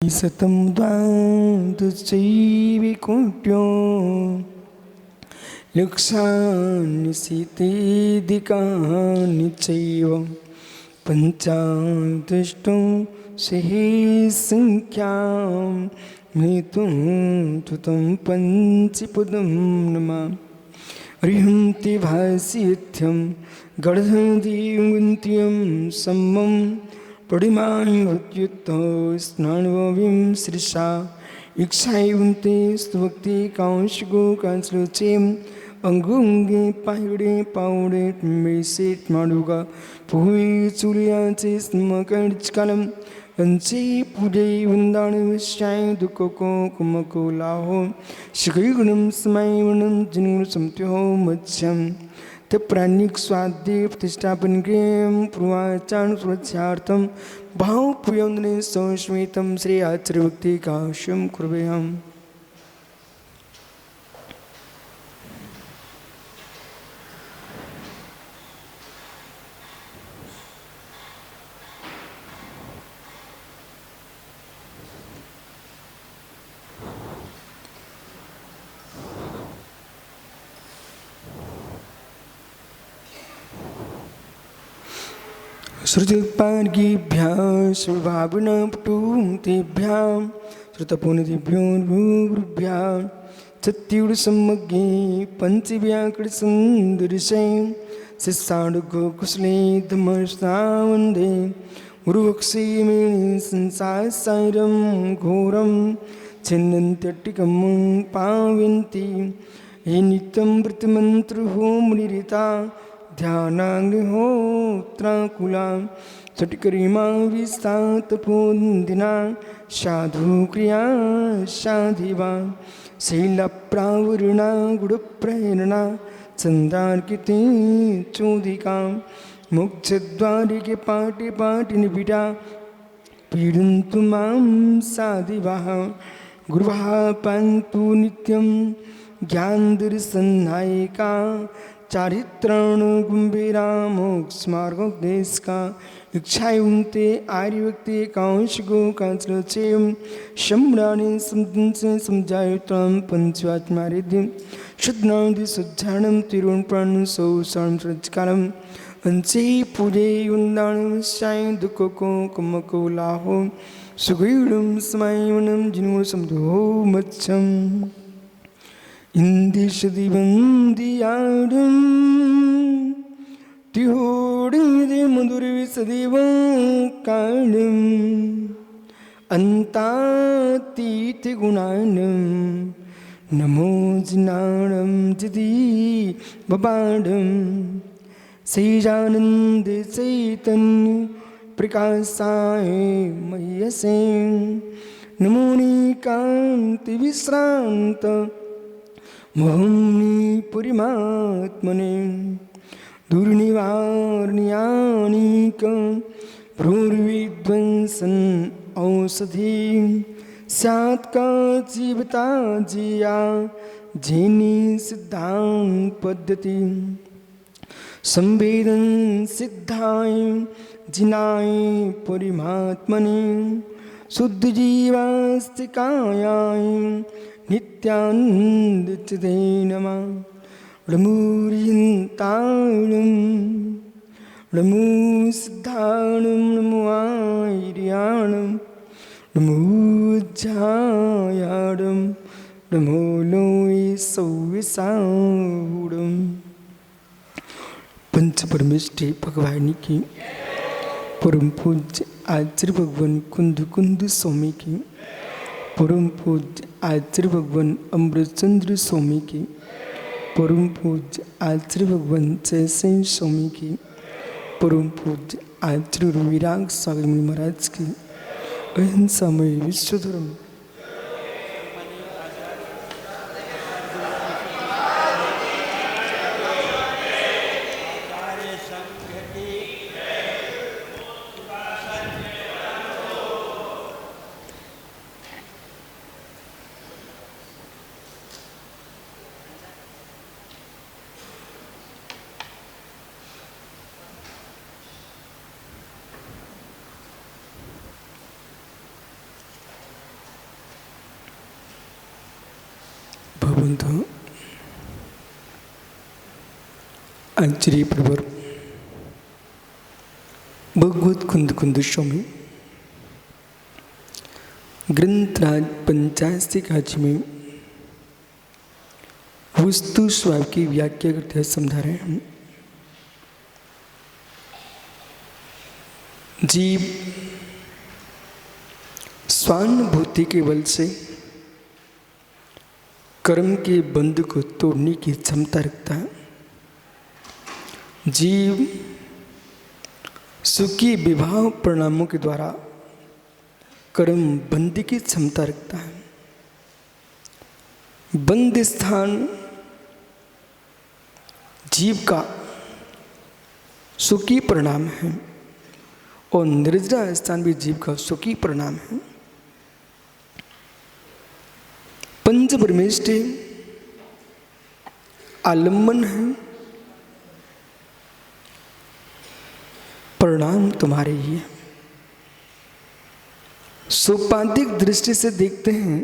सतं द्वादशैविकुट्यो लक्षान्यसीतेऽधिकानि चैव पञ्चादष्टौ सहस्रसङ्ख्यां नेतुं तुतं पञ्चपदं नमः। हरिहन्ति भास्यथ्यं गणधीवन्त्यं सम्मं पडिमायुत्युत्तो स्नानवविं श्रीषा इक्षायुन्ते स्तुभक्ति कांशगो कांसलोचेम अंगुंगे पायुडे पाउडे मेसेट माडुगा पुहुई चुलियाचे स्मकर्चकलम अंचे पुडे वंदान विश्वाय दुकोको कुमको लाहो शिखयुगुणम समायुगुणम जिनुर समत्यो मच्छम ते प्राणिक स्वाद्य प्रतिष्ठापन क्रियम पूर्वाचार सुरक्षार्थम भाव पुयंदने संस्मितम श्री आचार्य भक्ति काश्यम कुर्वेहम। श्रुतिपार्गीभ्यां शुभावनपटुतेभ्यां श्रुतपुनिभ्यो भूभ्यां सत्युडसम्मग्गे पञ्चव्याकरणसुन्दरशै शिष्यानुकुशले धम्मस्तावन्दे गुरुवक्षेमे संसारसारं घोरं छिन्नन्त्यट्टिकं पावयन्ति ये नित्यं व्रतमन्त्रहोमनिरता ध्यानाग्निहोत्राकुला चटकरीमा विस्तातपोन्दिना साधुक्रिया साधिवा शैलप्रावरणा गुडप्रेरणा चंदार्किते चोदिका मोक्षद्वारिके पाटि पाटिनिबिडा पीडन्तु मां साधिवाः गुरुवाः पान्तु नित्यं ज्ञानदर्शननायिका चारित्रण गुंभीरा मोक्षमार्गोपदेश का इच्छायुन्ते आर्यव्यक्ति कांश गो कांचलचेयम शम्राणि समझे समझायुतम पंचवात्मारिद्धिम शुद्धनादि सुज्झानम तिरुण प्राण सौ शरण सज्जकालम अंचे पूजे युन्दानम शाय दुखको कुमको लाहो सुगीडम समायवनम जिनुर समधो मच्छम इंदिशदिवंदियाडं तिहोडिदे मधुरविसदिवं कालं अन्तातीतगुणानं नमो जिनाणं जिदी बबाडं सैजानन्द चैतन्य प्रकाशाय मह्यसे नमो निकान्ति विश्रान्त मोहनी परिमात्मने दुर्निवारण्यानिक भ्रूर्विध्वंसन औषधि स्यात् का जीवता जिया जेनी सिद्धांत पद्धति संवेदन सिद्धाय जिनाय परिमात्मने शुद्ध जीवास्तिकायाय नित्यानंदचिते नमः। नमोरियन्ताणं नमो सिद्धाणं नमो आर्याणं नमो ज्ञायाणं नमो लोये सौविसाणं। पंच परमेष्ठि भगवान की परम पूज्य आचार्य भगवान कुंद कुंद स्वामी की परम पूज्य आचार्य भगवान अमृतचंद्र स्वामी की परम पूज्य आचार्य भगवान जयसेन स्वामी की परम पूज्य आचार्य रविराग स्वामी महाराज की अहिंसामय विश्वधर्म बंधु आचार्य प्रवर भगवत कुंद कुंद स्वामी ग्रंथराज 85 काज में वस्तु स्वभाव की व्याख्या करते हुए समझा रहे हैं। जीव स्वानुभूति के बल से कर्म के बंध को तोड़ने की क्षमता रखता है। जीव सुखी विवाह परिणामों के द्वारा कर्म बंदी की क्षमता रखता है। बंद स्थान जीव का सुखी परिणाम है और निर्जरा स्थान भी जीव का सुखी परिणाम है। पंच परमेष्टि आलम्बन है, परिणाम तुम्हारे ही है। सोपाधिक दृष्टि से देखते हैं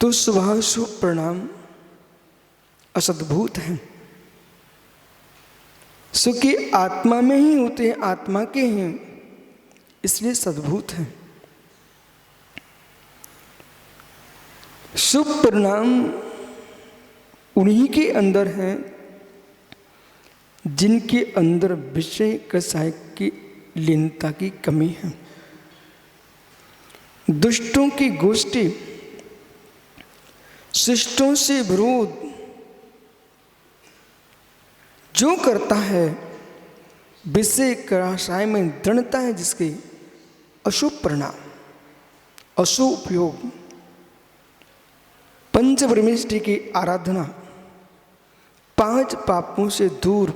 तो स्वभाव परिणाम असद्भुत हैं। सुखी आत्मा में ही होते हैं, आत्मा के हैं, इसलिए सद्भुत हैं। शुभ परिणाम उन्हीं के अंदर हैं जिनके अंदर विषय कसाय की लीनता की कमी है। दुष्टों की गोष्ठी, शिष्टों से विरोध जो करता है, विषय कसाय में दृढ़ता है, जिसके अशुभ परिणाम, अशुभ उपयोग, पंच परमेष्टि की आराधना, 5 पापों से दूर,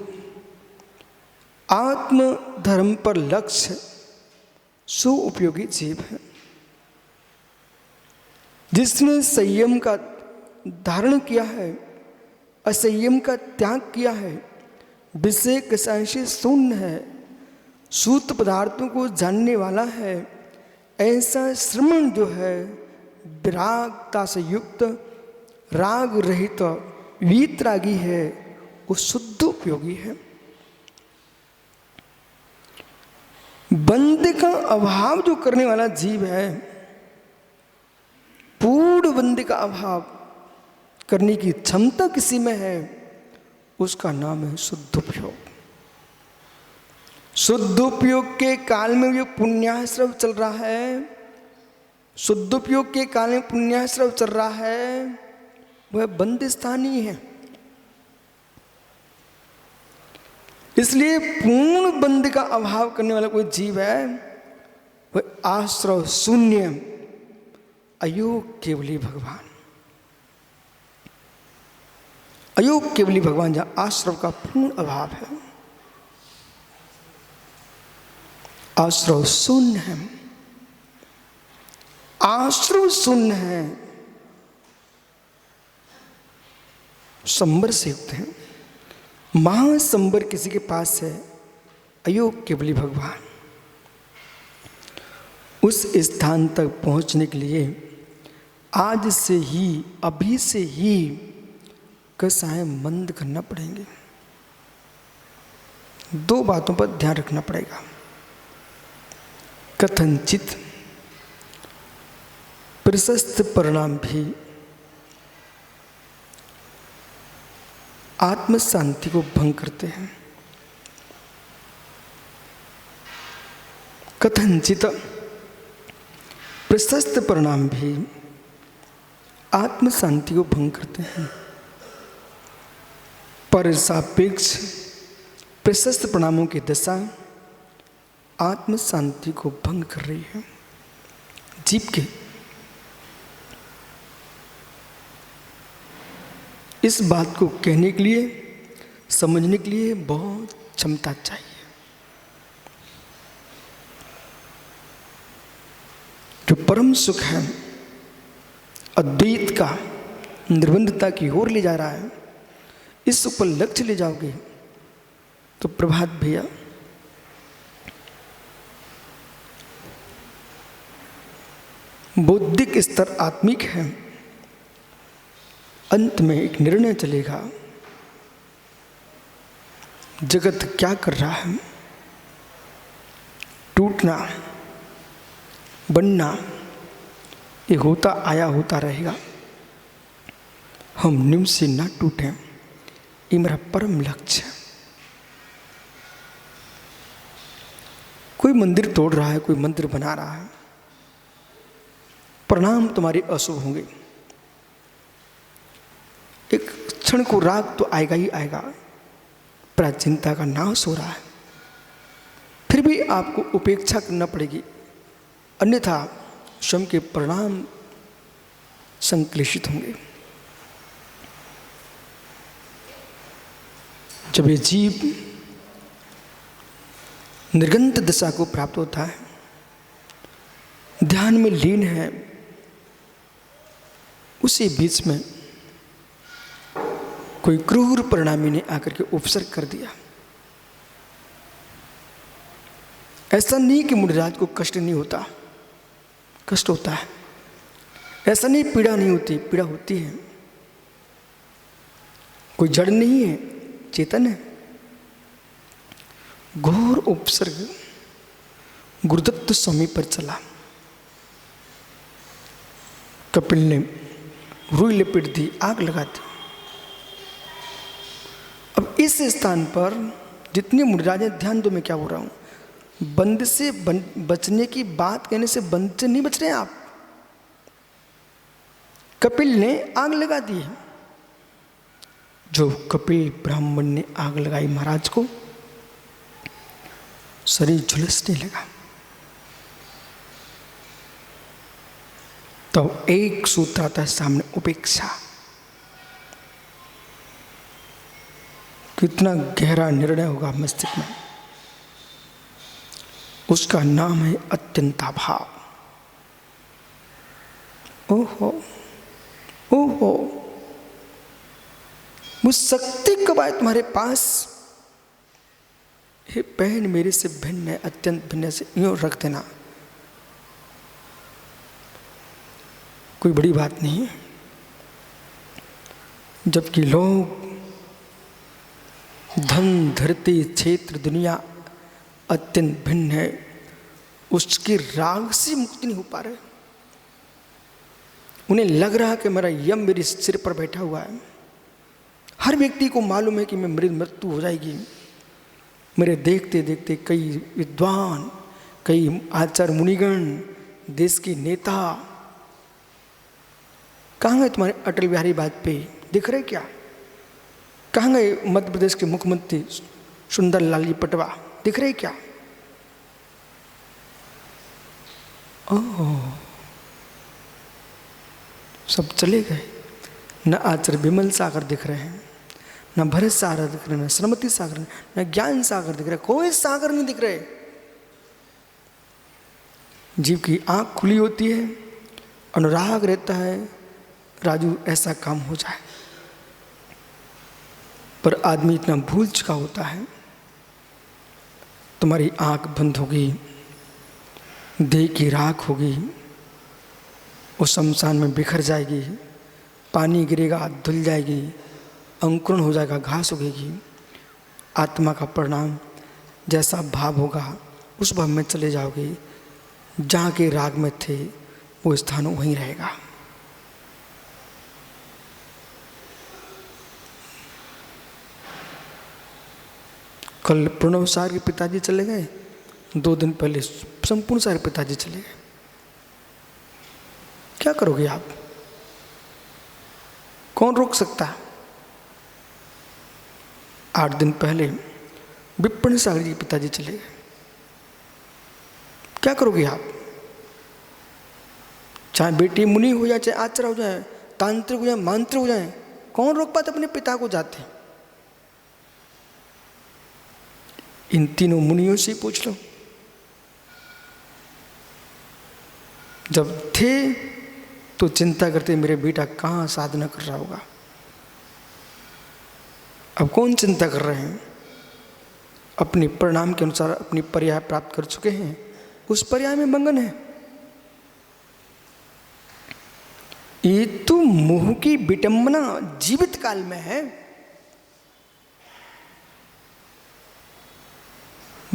आत्म धर्म पर लक्ष्य, सु उपयोगी जीव है। जिसने संयम का धारण किया है, असंयम का त्याग किया है, विषय कसाय से शून्य है, सूत पदार्थों को जानने वाला है, ऐसा श्रमण जो है विरागता से युक्त, राग रहित, वीतरागी है, वो शुद्ध उपयोगी है। बंध का अभाव जो करने वाला जीव है, पूर्ण बंध का अभाव करने की क्षमता किसी में है, उसका नाम है शुद्ध उपयोग। शुद्ध उपयोग के काल में जो पुण्याश्रव चल रहा है, शुद्ध उपयोग के काल में पुण्याश्रव चल रहा है, वह बंद स्थान ही है। इसलिए पूर्ण बंध का अभाव करने वाला कोई जीव है, वह आश्रव शून्य अयोग केवली भगवान, अयोग केवली भगवान, जहां आश्रव का पूर्ण अभाव है, आश्रव शून्य है, आश्रव शून्य है, संबर से युक्त है। महासंबर किसी के पास है, अयोग केवली भगवान। उस स्थान तक पहुंचने के लिए आज से ही, अभी से ही कसाय मंद करना पड़ेंगे। 2 बातों पर ध्यान रखना पड़ेगा। कथनचित प्रशस्त परिणाम भी आत्म शांति को भंग करते हैं। कथनचित प्रशस्त परिणाम भी आत्म शांति को भंग करते हैं, पर सापेक्ष प्रशस्त परिणामों की दशा आत्म शांति को भंग कर रही है। जीव के इस बात को कहने के लिए, समझने के लिए बहुत क्षमता चाहिए। जो परम सुख है, अद्वैत का, निर्बंधता की ओर ले जा रहा है, इस सुख पर लक्ष्य ले जाओगे तो प्रभात भैया बौद्धिक स्तर आत्मिक है, अंत में एक निर्णय चलेगा, जगत क्या कर रहा है, टूटना बनना ये होता आया होता रहेगा। हम निम्न से ना टूटें, ये मेरा परम लक्ष्य है। कोई मंदिर तोड़ रहा है, कोई मंदिर बना रहा है, परिणाम तुम्हारे अशुभ होंगे। एक क्षण को राग तो आएगा ही आएगा, प्राचीनता का नाश हो रहा है, फिर भी आपको उपेक्षा करना पड़ेगी, अन्यथा स्वयं के परिणाम संक्लेशित होंगे। जब ये जीव निर्गंत दशा को प्राप्त होता है, ध्यान में लीन है, उसी बीच में कोई क्रूर परिणामी ने आकर के उपसर्ग कर दिया। ऐसा नहीं कि मुनिराज को कष्ट नहीं होता, कष्ट होता है। ऐसा नहीं पीड़ा नहीं होती, पीड़ा होती है। कोई जड़ नहीं है, चेतन है। घोर उपसर्ग गुरुदत्त स्वामी पर चला। कपिल ने रुई लपेट दी, आग लगा दी। अब इस स्थान पर जितने मुनिराज हैं, ध्यान दो मैं क्या बोल रहा हूं। बंद से बचने की बात कहने से बंद से नहीं बच रहे आप। कपिल ने आग लगा दी। जो कपिल ब्राह्मण ने आग लगाई महाराज को, शरीर झुलसने लगा। तो एक सूत्र आता है सामने, उपेक्षा। कितना गहरा निर्णय होगा मस्तिष्क में। उसका नाम है अत्यंताभाव। ओहो ओहो, वो शक्ति कब आए तुम्हारे पास? हे बहन, मेरे से भिन्न है, अत्यंत भिन्न से यूं रख देना, कोई बड़ी बात नहीं है। जबकि लोग धन धरती क्षेत्र दुनिया अत्यंत भिन्न है, उसके राग से मुक्ति नहीं हो पा रहे। उन्हें लग रहा कि मेरा यम मेरे सिर पर बैठा हुआ है। हर व्यक्ति को मालूम है कि मेरी मृत्यु हो जाएगी। मेरे देखते देखते कई विद्वान, कई आचार्य मुनिगण, देश के नेता, कहाँ गए तुम्हारे अटल बिहारी वाजपेयी? दिख रहे क्या? कहाँ गए मध्य प्रदेश के मुख्यमंत्री सुंदर लाल जी पटवा? दिख रहे क्या? ओह, सब चले गए। न आचार्य विमल सागर दिख रहे हैं, न भरत सागर दिख रहे हैं, न श्रीमती सागर, न ज्ञान सागर दिख रहे, कोई सागर नहीं दिख रहे। जीव की आंख खुली होती है, अनुराग रहता है, राजू ऐसा काम हो जाए, पर आदमी इतना भूल चुका होता है। तुम्हारी आंख बंद होगी, देह की राख होगी, उस शमशान में बिखर जाएगी, पानी गिरेगा, धुल जाएगी, अंकुरण हो जाएगा, घास उगेगी। आत्मा का परिणाम जैसा भाव होगा, उस भाव में चले जाओगे। जहाँ के राग में थे वो स्थान वहीं रहेगा। कल प्रणव सार के पिताजी चले गए, 2 दिन पहले संपूर्ण सारे पिताजी चले गए। क्या करोगे आप? कौन रोक सकता है? 8 दिन पहले विपिन सागर जी पिताजी चले गए। क्या करोगे आप? चाहे बेटी मुनि हो जाए, चाहे आचार्य हो जाए, तांत्रिक हो जाए, मांत्रिक हो जाए, कौन रोक पाते अपने पिता को जाते? इन तीनों मुनियों से पूछ लो। जब थे तो चिंता करते मेरे बेटा कहाँ साधना कर रहा होगा। अब कौन चिंता कर रहे हैं? अपने परिणाम के अनुसार अपनी पर्याय प्राप्त कर चुके हैं, उस पर्याय में मंगन है। ये तो मोह की विडंबना जीवित काल में है।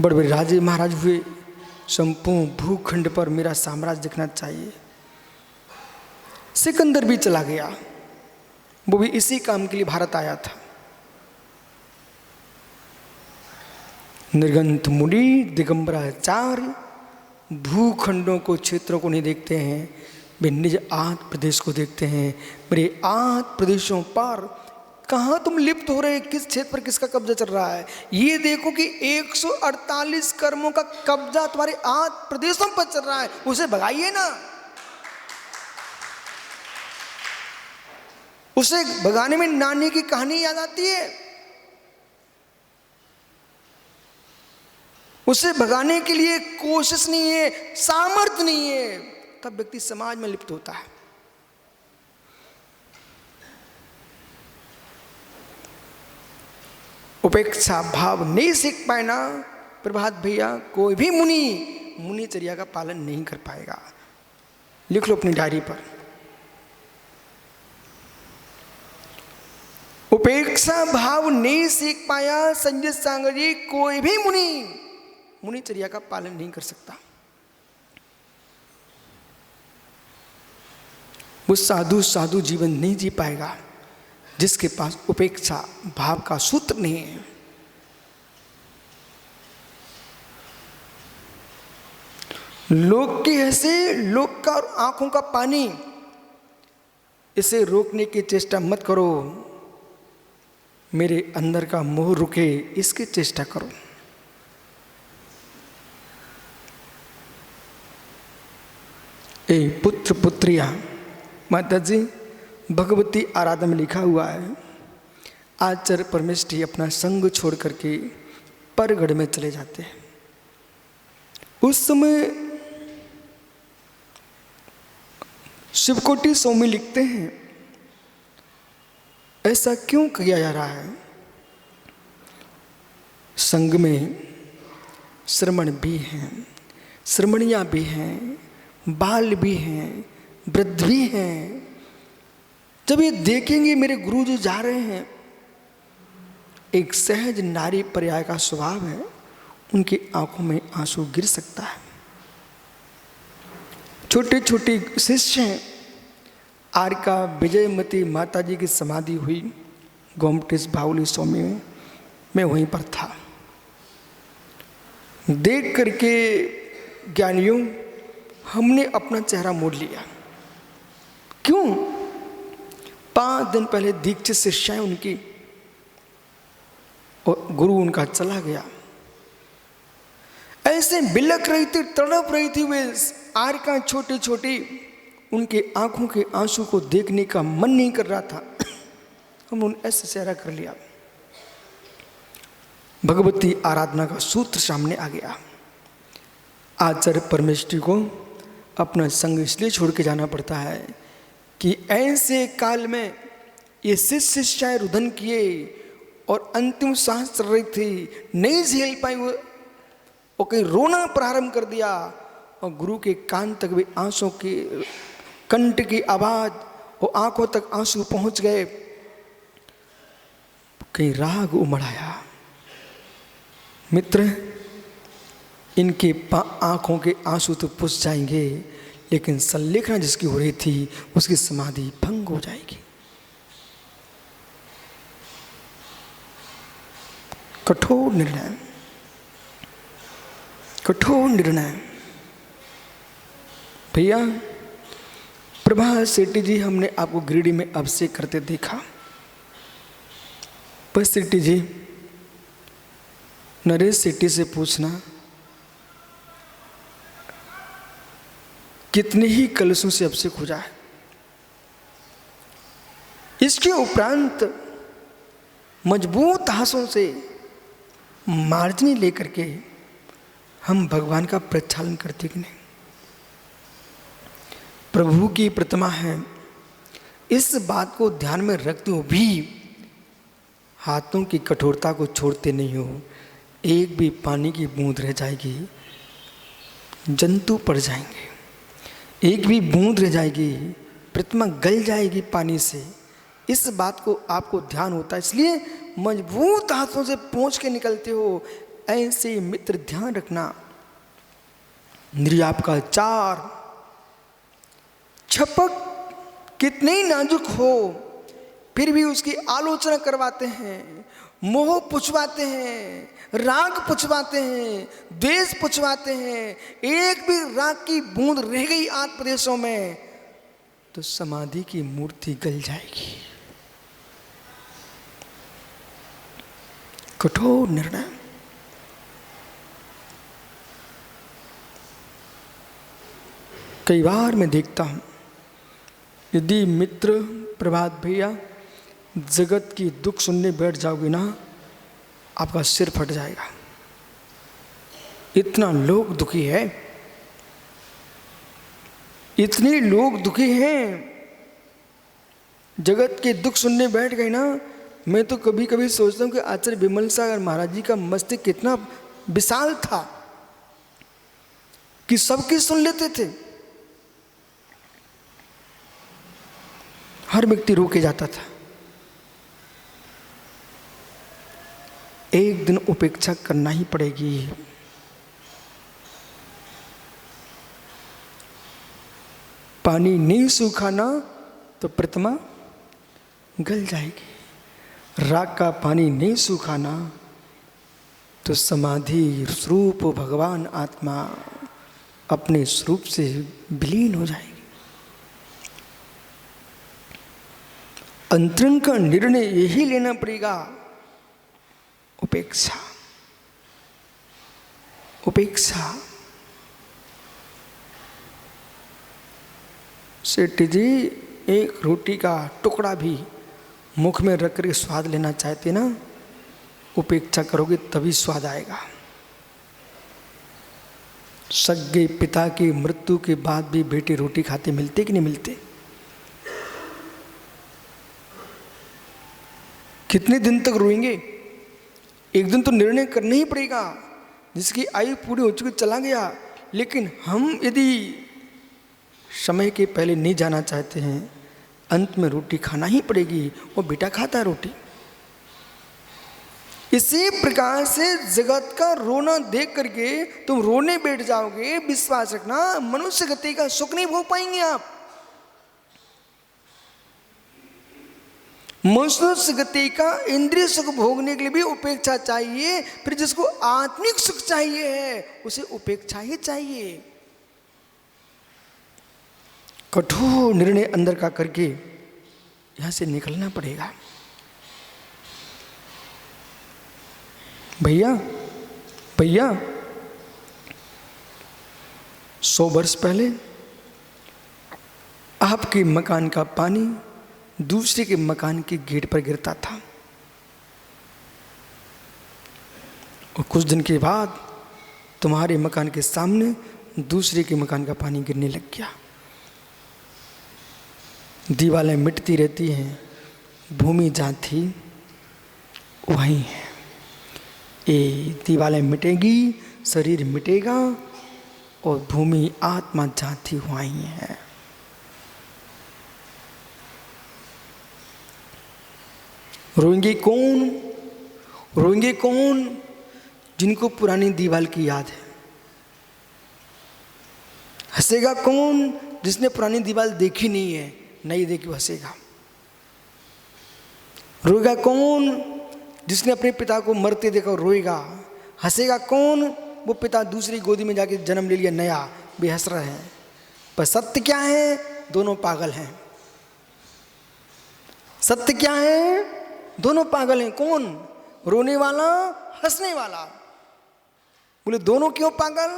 बड़े बड़े राजे महाराज हुए, संपूर्ण भूखंड पर मेरा साम्राज्य दिखना चाहिए। सिकंदर भी चला गया, वो भी इसी काम के लिए भारत आया था। निर्गंथ मुनि दिगंबराचार्य भूखंडों को, क्षेत्रों को नहीं देखते हैं, वे निज आठ प्रदेश को देखते हैं। मेरे आठ प्रदेशों पर कहाँ तुम लिप्त हो रहे, किस क्षेत्र पर किसका कब्जा चल रहा है, ये देखो कि 148 कर्मों का कब्जा तुम्हारे आठ प्रदेशों पर चल रहा है, उसे भगाइए ना। उसे भगाने में नानी की कहानी याद आती है। उसे भगाने के लिए कोशिश नहीं है, सामर्थ्य नहीं है, तब व्यक्ति समाज में लिप्त होता है। उपेक्षा भाव नहीं सीख पाए ना प्रभात भैया, कोई भी मुनिचर्या का पालन नहीं कर पाएगा। लिख लो अपनी डायरी पर, उपेक्षा भाव नहीं सीख पाया संजय सांगर जी, कोई भी मुनिचर्या का पालन नहीं कर सकता। वो साधु जीवन नहीं जी पाएगा जिसके पास उपेक्षा भाव का सूत्र नहीं है। लोक की हंसी, लोक का और आंखों का पानी, इसे रोकने की चेष्टा मत करो। मेरे अंदर का मोह रुके, इसकी चेष्टा करो। ए पुत्र पुत्रिया, माता जी भगवती आराधना में लिखा हुआ है, आचार्य परमेष्ठी अपना संग छोड़ करके परगढ़ में चले जाते हैं। उस समय शिवकोटि स्वामी लिखते हैं, ऐसा क्यों किया जा रहा है? संग में श्रमण भी हैं, श्रमणियाँ भी हैं, बाल भी हैं, वृद्ध भी हैं। जब ये देखेंगे मेरे गुरु जो जा रहे हैं, एक सहज नारी पर्याय का स्वभाव है, उनकी आंखों में आंसू गिर सकता है। छोटे छोटे शिष्य हैं। आरका विजयमती माता जी की समाधि हुई गोमटेश बावली स्वामी में, मैं वहीं पर था। देख करके ज्ञानियों हमने अपना चेहरा मोड़ लिया। क्यों? 5 दिन पहले दीक्षित शिष्याएं उनकी, और गुरु उनका चला गया। ऐसे बिलख रही थी, तड़प रही थी वे आरका छोटी छोटी, उनके आंखों के आंसू को देखने का मन नहीं कर रहा था। हमने ऐसा चेहरा कर लिया। भगवती आराधना का सूत्र सामने आ गया। आचार्य परमेष्ठी को अपना संग इसलिए छोड़ के जाना पड़ता है कि ऐसे काल में ये शिष्य शिष्याएं रुदन किए और अंतिम सांस चल रही थी, नहीं झेल पाई वो, और कहीं रोना प्रारंभ कर दिया, और गुरु के कान तक भी आंसू की कंठ की आवाज और आंखों तक आंसू पहुंच गए। कहीं राग उमड़ आया। मित्र, इनके आंखों के आंसू तो पुछ जाएंगे, लेकिन संलेखना जिसकी हो रही थी उसकी समाधि भंग हो जाएगी। कठोर निर्णय, कठोर निर्णय। भैया प्रभा सेठी जी, हमने आपको गिरिडीह में अभिषेक करते देखा। पर सेठी जी, नरेश सेठी से पूछना कितने ही कलशों से अभिषेक हो जाए। इसके उपरांत मजबूत हाथों से मार्जनी लेकर के हम भगवान का प्रक्षालन करते कि नहीं? प्रभु की प्रतिमा है, इस बात को ध्यान में रखते हो भी हाथों की कठोरता को छोड़ते नहीं हो। एक भी पानी की बूंद रह जाएगी, जंतु पड़ जाएंगे। एक भी बूंद रह जाएगी प्रतिमा गल जाएगी पानी से, इस बात को आपको ध्यान होता है, इसलिए मजबूत हाथों से पोंछ के निकलते हो। ऐसे मित्र ध्यान रखना। निर्याप का चार छपक कितने ही नाजुक हो फिर भी उसकी आलोचना करवाते हैं, मोह पुछवाते हैं, राग पुछवाते हैं, द्वेष पुछवाते हैं। एक भी राग की बूंद रह गई आत्मदेशों में तो समाधि की मूर्ति गल जाएगी। कठोर निर्णय। कई बार मैं देखता हूं, यदि मित्र प्रभात भैया जगत की दुख सुनने बैठ जाओगे ना, आपका सिर फट जाएगा। इतना लोग दुखी है, इतने लोग दुखी हैं, जगत के दुख सुनने बैठ गए ना। मैं तो कभी कभी सोचता हूँ कि आचार्य विमल सागर महाराज जी का मस्तिष्क कितना विशाल था कि सबकी सुन लेते थे। हर व्यक्ति रोके जाता था। एक दिन उपेक्षा करना ही पड़ेगी। पानी नहीं सूखाना तो प्रतिमा गल जाएगी। राग का पानी नहीं सूखाना तो समाधि स्वरूप भगवान आत्मा अपने स्वरूप से विलीन हो जाएगी। अंतरंग का निर्णय यही लेना पड़ेगा, उपेक्षा। उपेक्षा। सेठ जी एक रोटी का टुकड़ा भी मुख में रख कर स्वाद लेना चाहते ना, उपेक्षा करोगे तभी स्वाद आएगा। सगे पिता की मृत्यु के बाद भी बेटे रोटी खाते मिलते कि नहीं मिलते? कितने दिन तक रोएंगे? एक दिन तो निर्णय करना ही पड़ेगा। जिसकी आयु पूरी हो चुकी चला गया, लेकिन हम यदि समय के पहले नहीं जाना चाहते हैं, अंत में रोटी खाना ही पड़ेगी। वो बेटा खाता है रोटी। इसी प्रकार से जगत का रोना देख करके तुम रोने बैठ जाओगे, विश्वास रखना मनुष्य गति का सुख नहीं भोग पाएंगे आप। मनुष्य गति का इंद्रिय सुख भोगने के लिए भी उपेक्षा चाहिए। फिर जिसको आत्मिक सुख चाहिए है उसे उपेक्षा ही चाहिए। कठोर निर्णय अंदर का करके यहां से निकलना पड़ेगा। भैया 100 वर्ष पहले आपके मकान का पानी दूसरे के मकान के गेट पर गिरता था, और कुछ दिन के बाद तुम्हारे मकान के सामने दूसरे के मकान का पानी गिरने लग गया। दीवारें मिटती रहती हैं, भूमि जहाँ थी वहीं है। ये दीवारें मिटेगी, शरीर मिटेगा, और भूमि आत्मा जहाँ थी वहीं है। रोएंगे कौन? रोएंगे कौन? जिनको पुरानी दीवार की याद है। हंसेगा कौन? जिसने पुरानी दीवार देखी नहीं है, नहीं देखी वो हंसेगा। रोएगा कौन? जिसने अपने पिता को मरते देखा रोएगा। हंसेगा कौन? वो पिता दूसरी गोदी में जाके जन्म ले लिया नया, भी हंस रहे हैं। पर सत्य क्या है? दोनों पागल हैं। सत्य क्या है? दोनों पागल हैं। कौन? रोने वाला, हंसने वाला। बोले दोनों क्यों पागल?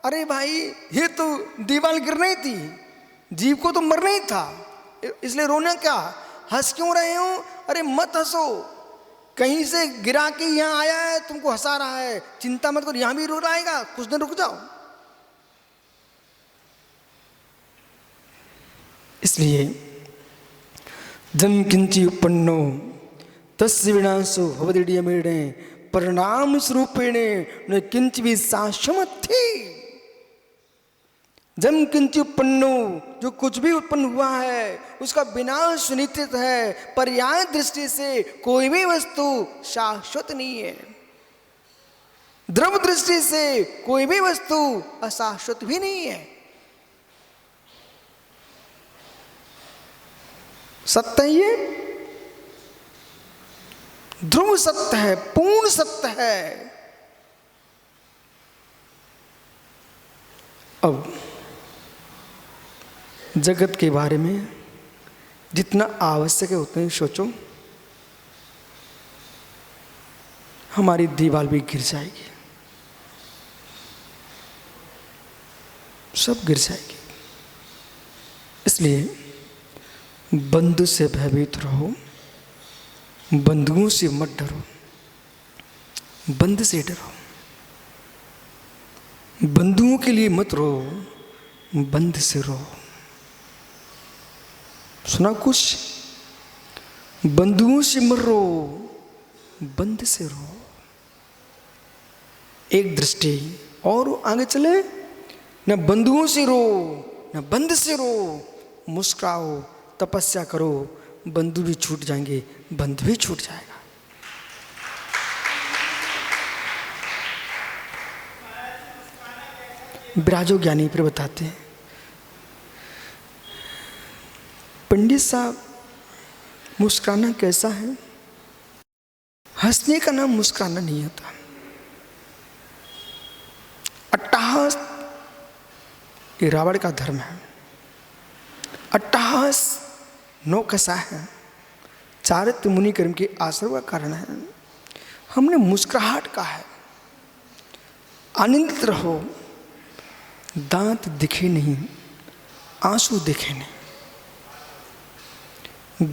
अरे भाई ये तो दीवार गिरना ही थी, जीव को तो मरना ही था, इसलिए रोना क्या? हंस क्यों रहे हो? अरे मत हंसो, कहीं से गिरा के यहाँ आया है, तुमको हंसा रहा है, चिंता मत करो, यहाँ भी रो आएगा, कुछ दिन रुक जाओ। इसलिए जम किंची उपन्नो तस्य विनाशो भवदीयमेणे परिणाम स्वरूपेणे न किंच भी साशमथि। जम किंचित उत्पन्नो, जो कुछ भी उत्पन्न हुआ है उसका विनाश सुनिश्चित है। पर्याय दृष्टि से कोई भी वस्तु शाश्वत नहीं है, द्रव्य दृष्टि से कोई भी वस्तु अशाश्वत भी नहीं है। सत्य है, ये ध्रुव सत्य है, पूर्ण सत्य है। अब जगत के बारे में जितना आवश्यक है उतना ही सोचो, हमारी दीवार भी गिर जाएगी, सब गिर जाएगी। इसलिए बंधु से भयभीत रहो, बंधुओं से मत डरो, बंध से डरो। बंधुओं के लिए मत रो, बंध से रो। सुना कुछ? बंधुओं से मत रो, बंध से रो। एक दृष्टि और आगे चले, न बंधुओं से रो न बंध से रो, मुस्कुराओ, तपस्या करो, बंधु भी छूट जाएंगे, बंध भी छूट जाएगा। विराजो ज्ञानी फिर बताते हैं, पंडित साहब मुस्कुराना कैसा है? हंसने का नाम मुस्कुराना नहीं होता। अट्टहास ये रावण का धर्म है। अट्टहास नौकसा है, चारित्र मुनि कर्म के आश्रय का कारण है। हमने मुस्कुराहट का है। आनंदित रहो, दांत दिखे नहीं, आंसू दिखे नहीं।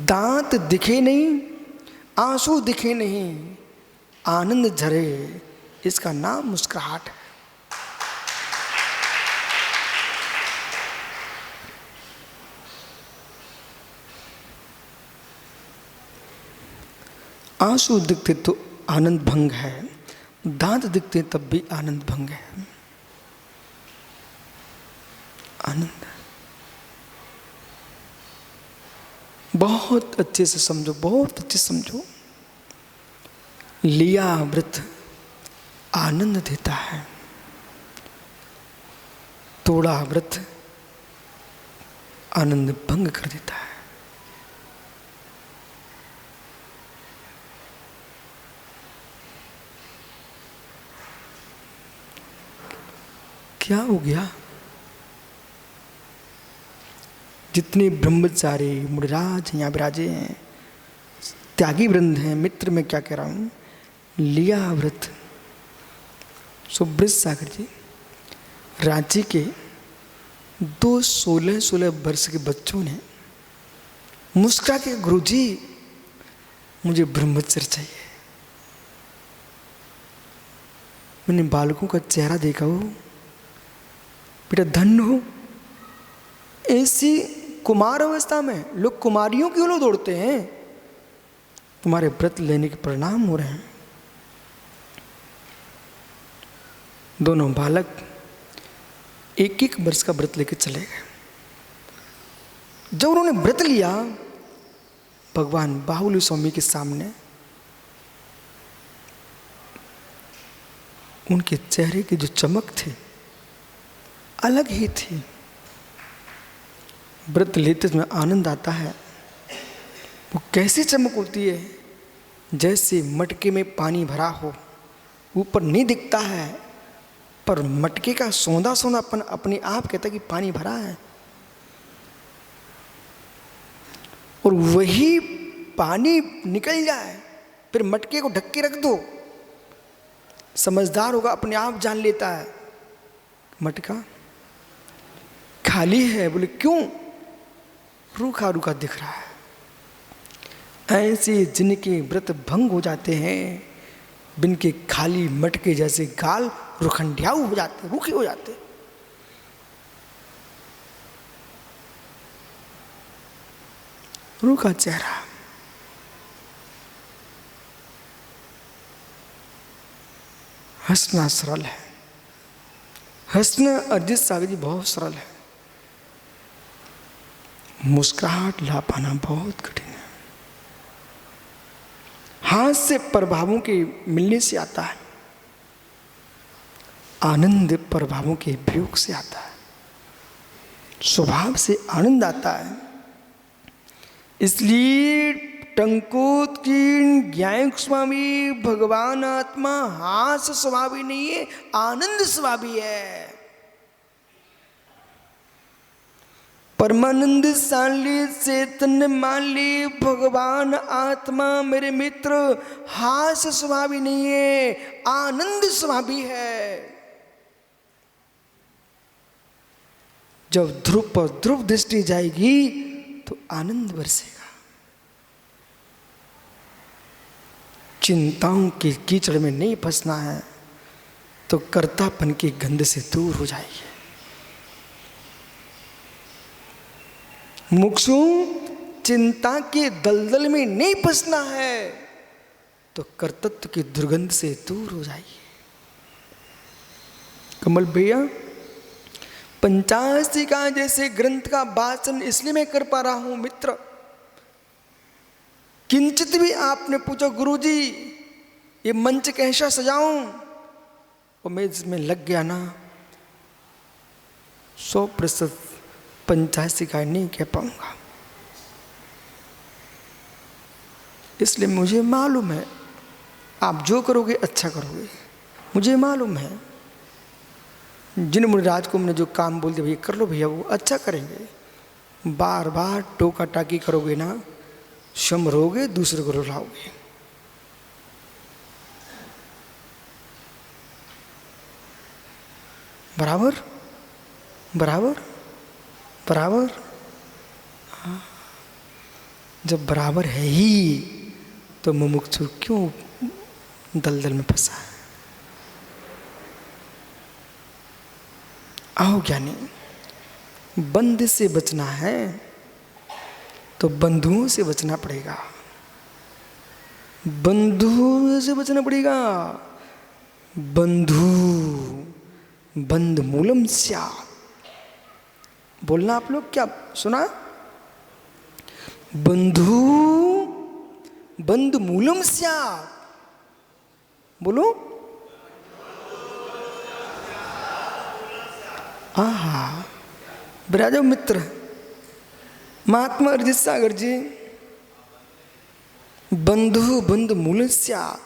दांत दिखे नहीं, आंसू दिखे नहीं, आनंद झरे, इसका नाम मुस्कुराहट है। आंसू दिखते तो आनंद भंग है, दांत दिखते तब भी आनंद भंग है। आनंद बहुत अच्छे से समझो, बहुत अच्छे से समझो। लिया व्रत आनंद देता है, तोड़ा व्रत आनंद भंग कर देता है। क्या हो गया? जितने ब्रह्मचारी मुनिराज यहाँ विराजे हैं, त्यागी वृंद हैं, मित्र में क्या कह रहा हूँ, लिया व्रत। सुब्रत सागर जी रांची के 16 वर्ष के बच्चों ने मुस्कुरा के, गुरुजी मुझे ब्रह्मचर्य चाहिए। मैंने बालकों का चेहरा देखा, हो बेटा धन्य हो। ऐसी कुमार अवस्था में लोग कुमारियों की ओर दौड़ते हैं, तुम्हारे व्रत लेने के परिणाम हो रहे हैं। दोनों बालक 1 वर्ष का व्रत लेकर चले गए। जब उन्होंने व्रत लिया, भगवान बाहुली स्वामी के सामने उनके चेहरे की जो चमक थी अलग ही थी। व्रत लेते समय आनंद आता है। वो कैसी चमक होती है, जैसे मटके में पानी भरा हो, ऊपर नहीं दिखता है पर मटके का सौंधा सौंधापन अपने आप कहता है कि पानी भरा है। और वही पानी निकल जाए, फिर मटके को ढक के रख दो, समझदार होगा अपने आप जान लेता है मटका खाली है। बोले क्यों? रूखा रूखा दिख रहा है। ऐसे जिनके व्रत भंग हो जाते हैं, बिनके खाली मटके जैसे गाल रुखंडियाऊ हो जाते, रूखे हो जाते। रूखा चेहरा। हंसना सरल है। हंसना अरिजीत सागर जी बहुत सरल है। मुस्कुराहट ला पाना बहुत कठिन है। हास्य प्रभावों के मिलने से आता है, आनंद प्रभावों के वियोग से आता है। स्वभाव से आनंद आता है। इसलिए टंकोत की ज्ञान स्वामी भगवान आत्मा हास्य स्वभावी नहीं है, आनंद स्वभावी है। परमानंद साली चैतन्य मान ली भगवान आत्मा मेरे मित्र हास्य स्वभावी नहीं है, आनंद स्वभावी है। जब ध्रुव पर ध्रुव दृष्टि जाएगी तो आनंद बरसेगा। चिंताओं के कीचड़ में नहीं फंसना है तो कर्तापन की गंध से दूर हो जाइए। मुक्षु चिंता के दलदल में नहीं फंसना है तो कर्तृत्व की दुर्गंध से दूर हो जाइए। कमल भैया, पंचाशिका जैसे ग्रंथ का वाचन इसलिए मैं कर पा रहा हूं मित्र, किंचित भी आपने पूछा गुरुजी ये मंच कैसा सजाऊं, और मैं इसमें लग गया ना 100% पंचाशिका नहीं कह पाऊंगा। इसलिए मुझे मालूम है आप जो करोगे अच्छा करोगे, मुझे मालूम है। जिन मुनिराज को मैंने जो काम बोल दिया भैया कर लो भैया, वो अच्छा करेंगे। बार बार टोका टाकी करोगे ना, शम रोगे दूसरे को रुलाओगे। बराबर बराबर बराबर। हाँ, जब बराबर है ही तो मुमुक्षु क्यों दलदल में फंसा है। आओ ज्ञानी, बंद से बचना है तो बंधुओं से बचना पड़ेगा, बंधुओं से बचना पड़ेगा। बंधु बंध मूलम स्यात्। बोलना आप लोग क्या सुना? बंधु बंध मूलम स्यात्। बोलो। आहा, विराजो मित्र महात्मा अरिजीत सागर जी, बंधु बंध मूल स्यात्।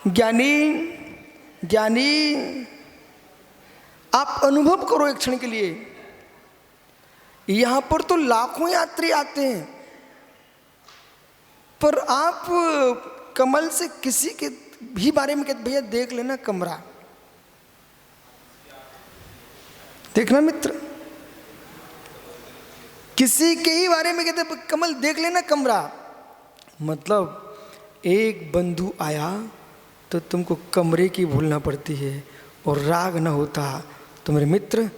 ज्ञानी ज्ञानी आप अनुभव करो एक क्षण के लिए। यहां पर तो लाखों यात्री आते हैं, पर आप कमल से किसी के भी बारे में कहते भैया देख लेना कमरा, देखना मित्र, किसी के ही बारे में कहते कमल देख लेना कमरा। मतलब एक बंधु आया तो तुमको कमरे की भूलना पड़ती है, और राग न होता तो मेरे मित्र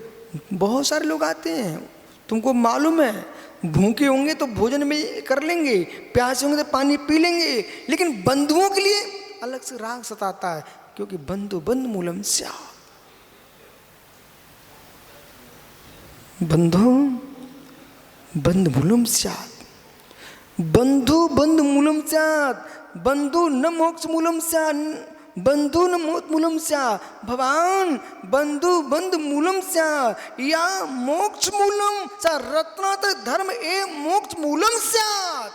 बहुत सारे लोग आते हैं, तुमको मालूम है भूखे होंगे तो भोजन में कर लेंगे, प्यासे होंगे तो पानी पी लेंगे, लेकिन बंधुओं के लिए अलग से राग सताता है, क्योंकि बंधु बंध मूलम स्यात्। बंधु बंध मूलम स्यात्। बंधु बंध मूलम स्यात्। बंधु न मोक्ष मूलम स्यात्। बंधु न मोक्ष मूलम स्यात्। भगवान बंधु बंध मूलम स्यात् या मोक्ष मूलम सा रत्नात्र धर्म ए मोक्ष मूलम स्यात्।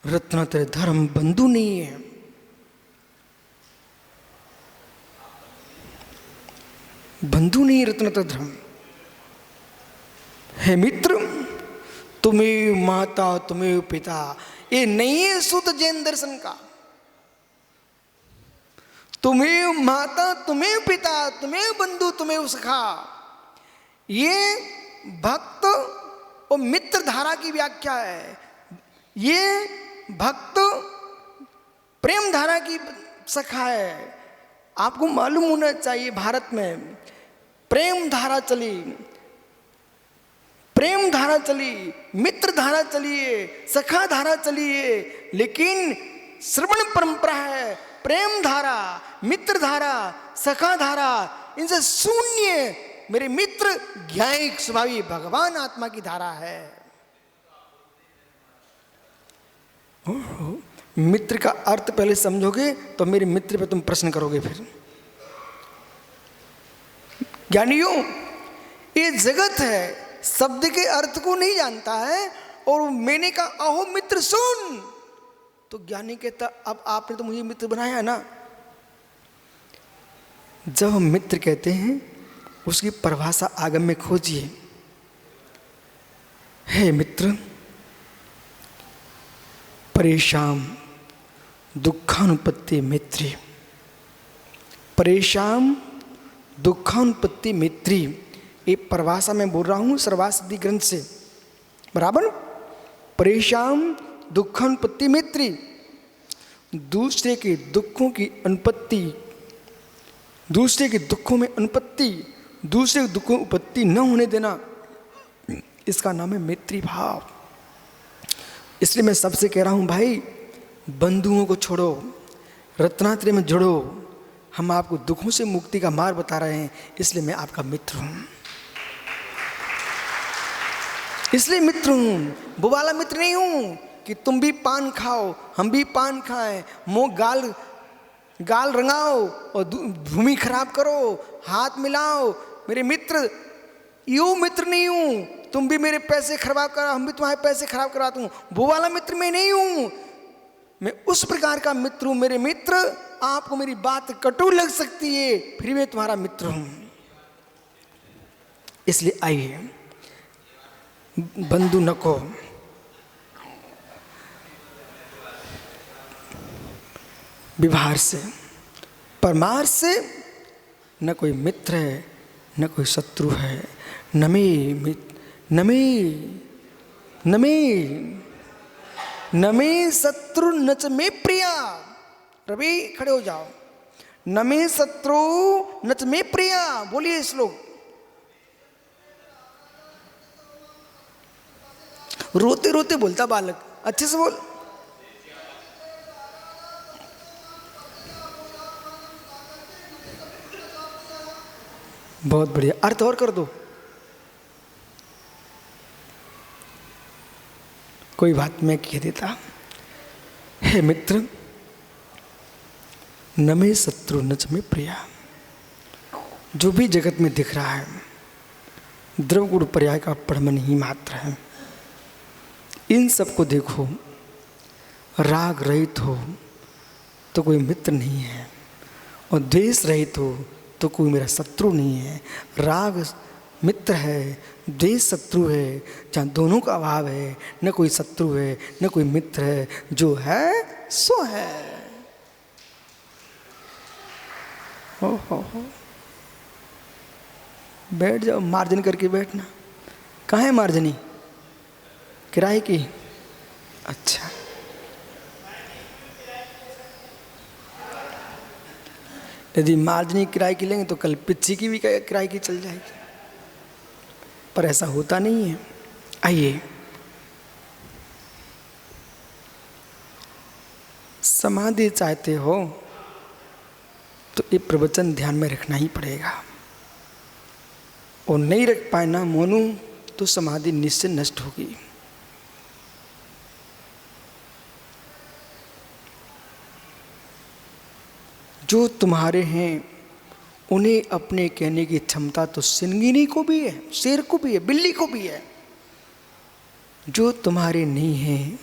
रत्नात्र धर्म बंधु नहीं है। बंधु नहीं, रत्नात्र धर्म है। मित्र तुम्हें माता तुम्हें पिता, ये नहीं है शुद्ध जैन दर्शन का। तुम्हें माता तुम्हें पिता तुम्हें बंधु तुम्हें सखा, ये भक्त और मित्र धारा की व्याख्या है। ये भक्त प्रेम धारा की सखा है। आपको मालूम होना चाहिए भारत में प्रेम धारा चली, प्रेम धारा चली, मित्र धारा चली है, सखा धारा चली है, लेकिन श्रवण परंपरा है प्रेम धारा, मित्र धारा, सखा धारा, इनसे शून्य मेरे मित्र ज्ञायिक स्वभावी भगवान आत्मा की धारा है। मित्र का अर्थ पहले समझोगे तो मेरे मित्र पे तुम प्रश्न करोगे फिर। ज्ञानियों, ये जगत है, शब्द के अर्थ को नहीं जानता है, और मैंने कहा अहो मित्र सुन, तो ज्ञानी कहता अब आपने तो मुझे मित्र बनाया ना। जब हम मित्र कहते हैं उसकी परिभाषा आगम में खोजिए। हे मित्र, परेशान दुखानुपत्ति मैत्री, परेशान दुखानुपत्ति मैत्री, ये परिभाषा मैं बोल रहा हूँ सर्वासिद्धि ग्रंथ से, बराबर। परेशान दुखानुपत्ति मैत्री, दूसरे के दुखों की अनुपत्ति, दूसरे के दुखों में अनुपत्ति, दूसरे के दुखों उपत्ति न होने देना, इसका नाम है मैत्री भाव। इसलिए मैं सबसे कह रहा हूं भाई, बंधुओं को छोड़ो, रत्नात्रय में जुड़ो। हम आपको दुखों से मुक्ति का मार्ग बता रहे हैं, इसलिए मैं आपका मित्र हूं, इसलिए मित्र हूं। वो वाला मित्र नहीं हूं कि तुम भी पान खाओ हम भी पान खाएं, मुंह गाल रंगाओ और भूमि खराब करो, हाथ मिलाओ। मेरे मित्र, यूं मित्र नहीं हूं, तुम भी मेरे पैसे खराब करा हम भी तुम्हारे पैसे खराब कराता हूं, वो वाला मित्र मैं नहीं हूं। मैं उस प्रकार का मित्र हूं। मेरे मित्र, आपको मेरी बात कटु लग सकती है, फिर मैं तुम्हारा मित्र हूं। इसलिए आइए, बंधु नको, व्यवहार से परमार्थ से न कोई मित्र है न कोई शत्रु है। नमे शत्रु न च मे प्रिया। रवि खड़े हो जाओ। नमे शत्रु न च मे प्रिया, बोलिए श्लोक। रोते रोते बोलता बालक, अच्छे से बोल। बहुत बढ़िया, अर्थ और कर दो। कोई बात मैं कह देता। हे मित्र, न मे शत्रु न च मे प्रिया। जो भी जगत में दिख रहा है द्रव गुण पर्याय का पढ़मन ही मात्र है। इन सबको देखो, राग रहित हो तो कोई मित्र नहीं है, और द्वेष रहित हो तो कोई मेरा शत्रु नहीं है। राग मित्र है, द्वेष शत्रु है। जहाँ दोनों का अभाव है, न कोई शत्रु है न कोई मित्र है, जो है सो है। हो बैठ जाओ, मार्जन करके बैठना। कहाँ है मार्जनी? किराए की? अच्छा, यदि मार्जनी किराए की लेंगे तो कल पिच्ची की भी किराए की चल जाएगी, पर ऐसा होता नहीं है। आइए, समाधि चाहते हो तो ये प्रवचन ध्यान में रखना ही पड़ेगा, और नहीं रख पाए ना मोनू तो समाधि निश्चय नष्ट होगी। जो तुम्हारे हैं उन्हें अपने कहने की क्षमता तो सिंगिनी को भी है, शेर को भी है, बिल्ली को भी है। जो तुम्हारे नहीं हैं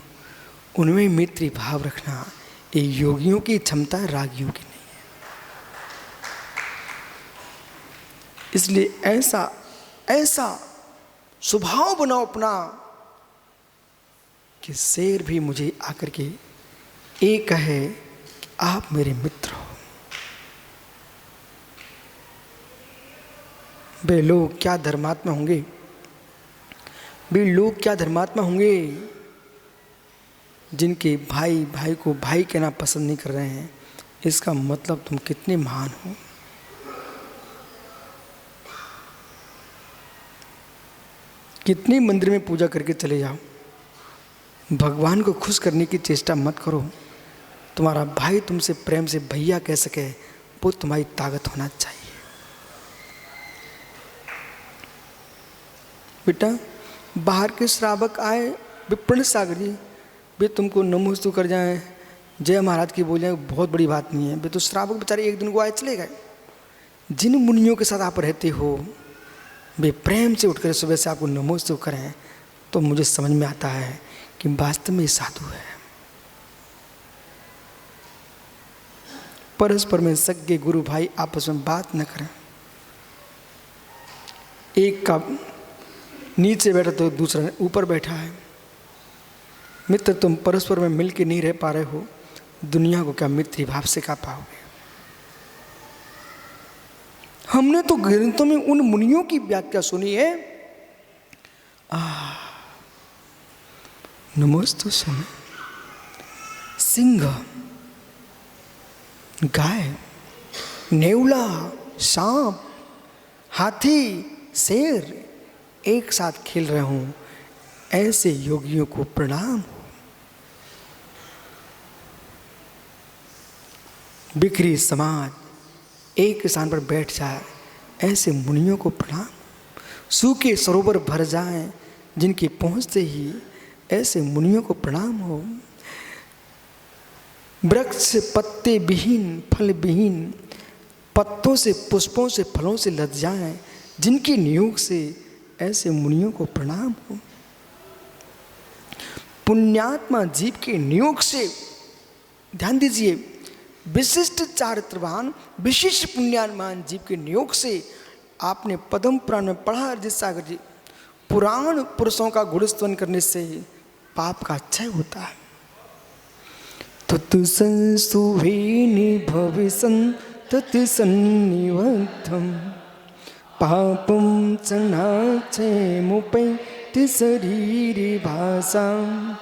उनमें मैत्री भाव रखना ये योगियों की क्षमता है, रागियों की नहीं है। इसलिए ऐसा स्वभाव बनाओ अपना कि शेर भी मुझे आकर के एक कहे कि आप मेरे मित्र हो। बे लोग क्या धर्मात्मा होंगे, बे लोग क्या धर्मात्मा होंगे जिनके भाई भाई को भाई कहना पसंद नहीं कर रहे हैं। इसका मतलब तुम कितने महान हो। कितने मंदिर में पूजा करके चले जाओ, भगवान को खुश करने की चेष्टा मत करो। तुम्हारा भाई तुमसे प्रेम से भैया कह सके, वो तुम्हारी ताकत होना चाहिए। बेटा बाहर के श्रावक आए विप्रण सागर जी, वे तुमको नमोस्तु कर जाएं, जय महाराज की बोल जाए, बहुत बड़ी बात नहीं है। वे तो श्रावक बेचारे एक दिन को आए चले गए। जिन मुनियों के साथ आप रहते हो वे प्रेम से उठकर सुबह से आपको नमोस्तु करें तो मुझे समझ में आता है कि वास्तव में साधु है। परस्पर में सज्ञ गुरु भाई आपस में बात न करें। एक का नीचे बैठा तो दूसरा ऊपर बैठा है। मित्र तुम परस्पर में मिल के नहीं रह पा रहे हो, दुनिया को क्या मित्र भाव से का पाओगे। हमने तो ग्रंथों में उन मुनियों की व्याख्या सुनी है। नमोस्तु सुने, सिंह, गाय, नेवला, सांप, हाथी, शेर एक साथ खेल रहे हों, ऐसे योगियों को प्रणाम। बिखरी समाज एक स्थान पर बैठ जाए, ऐसे मुनियों को प्रणाम। सूखे सरोवर भर जाएं जिनकी पहुँचते ही, ऐसे मुनियों को प्रणाम हो। वृक्ष पत्ते विहीन, फल विहीन, पत्तों से पुष्पों से फलों से लद जाएं जिनके नियोग से, ऐसे मुनियों को प्रणाम हो। पुण्यात्मा जीव के नियोग से, ध्यान दीजिए, विशिष्ट चारित्रवान विशिष्ट पुण्यात्मान जीव के नियोग से आपने पद्म पुराण में पढ़ा अरिजीत सागर जी, पुराण पुरुषों का गुणस्तवन करने से पाप का क्षय होता है। तत्संसुवेनि भविसन् तत्सन्निबद्धं पापं चनाक्षयमुपैति शरीरे भासाम्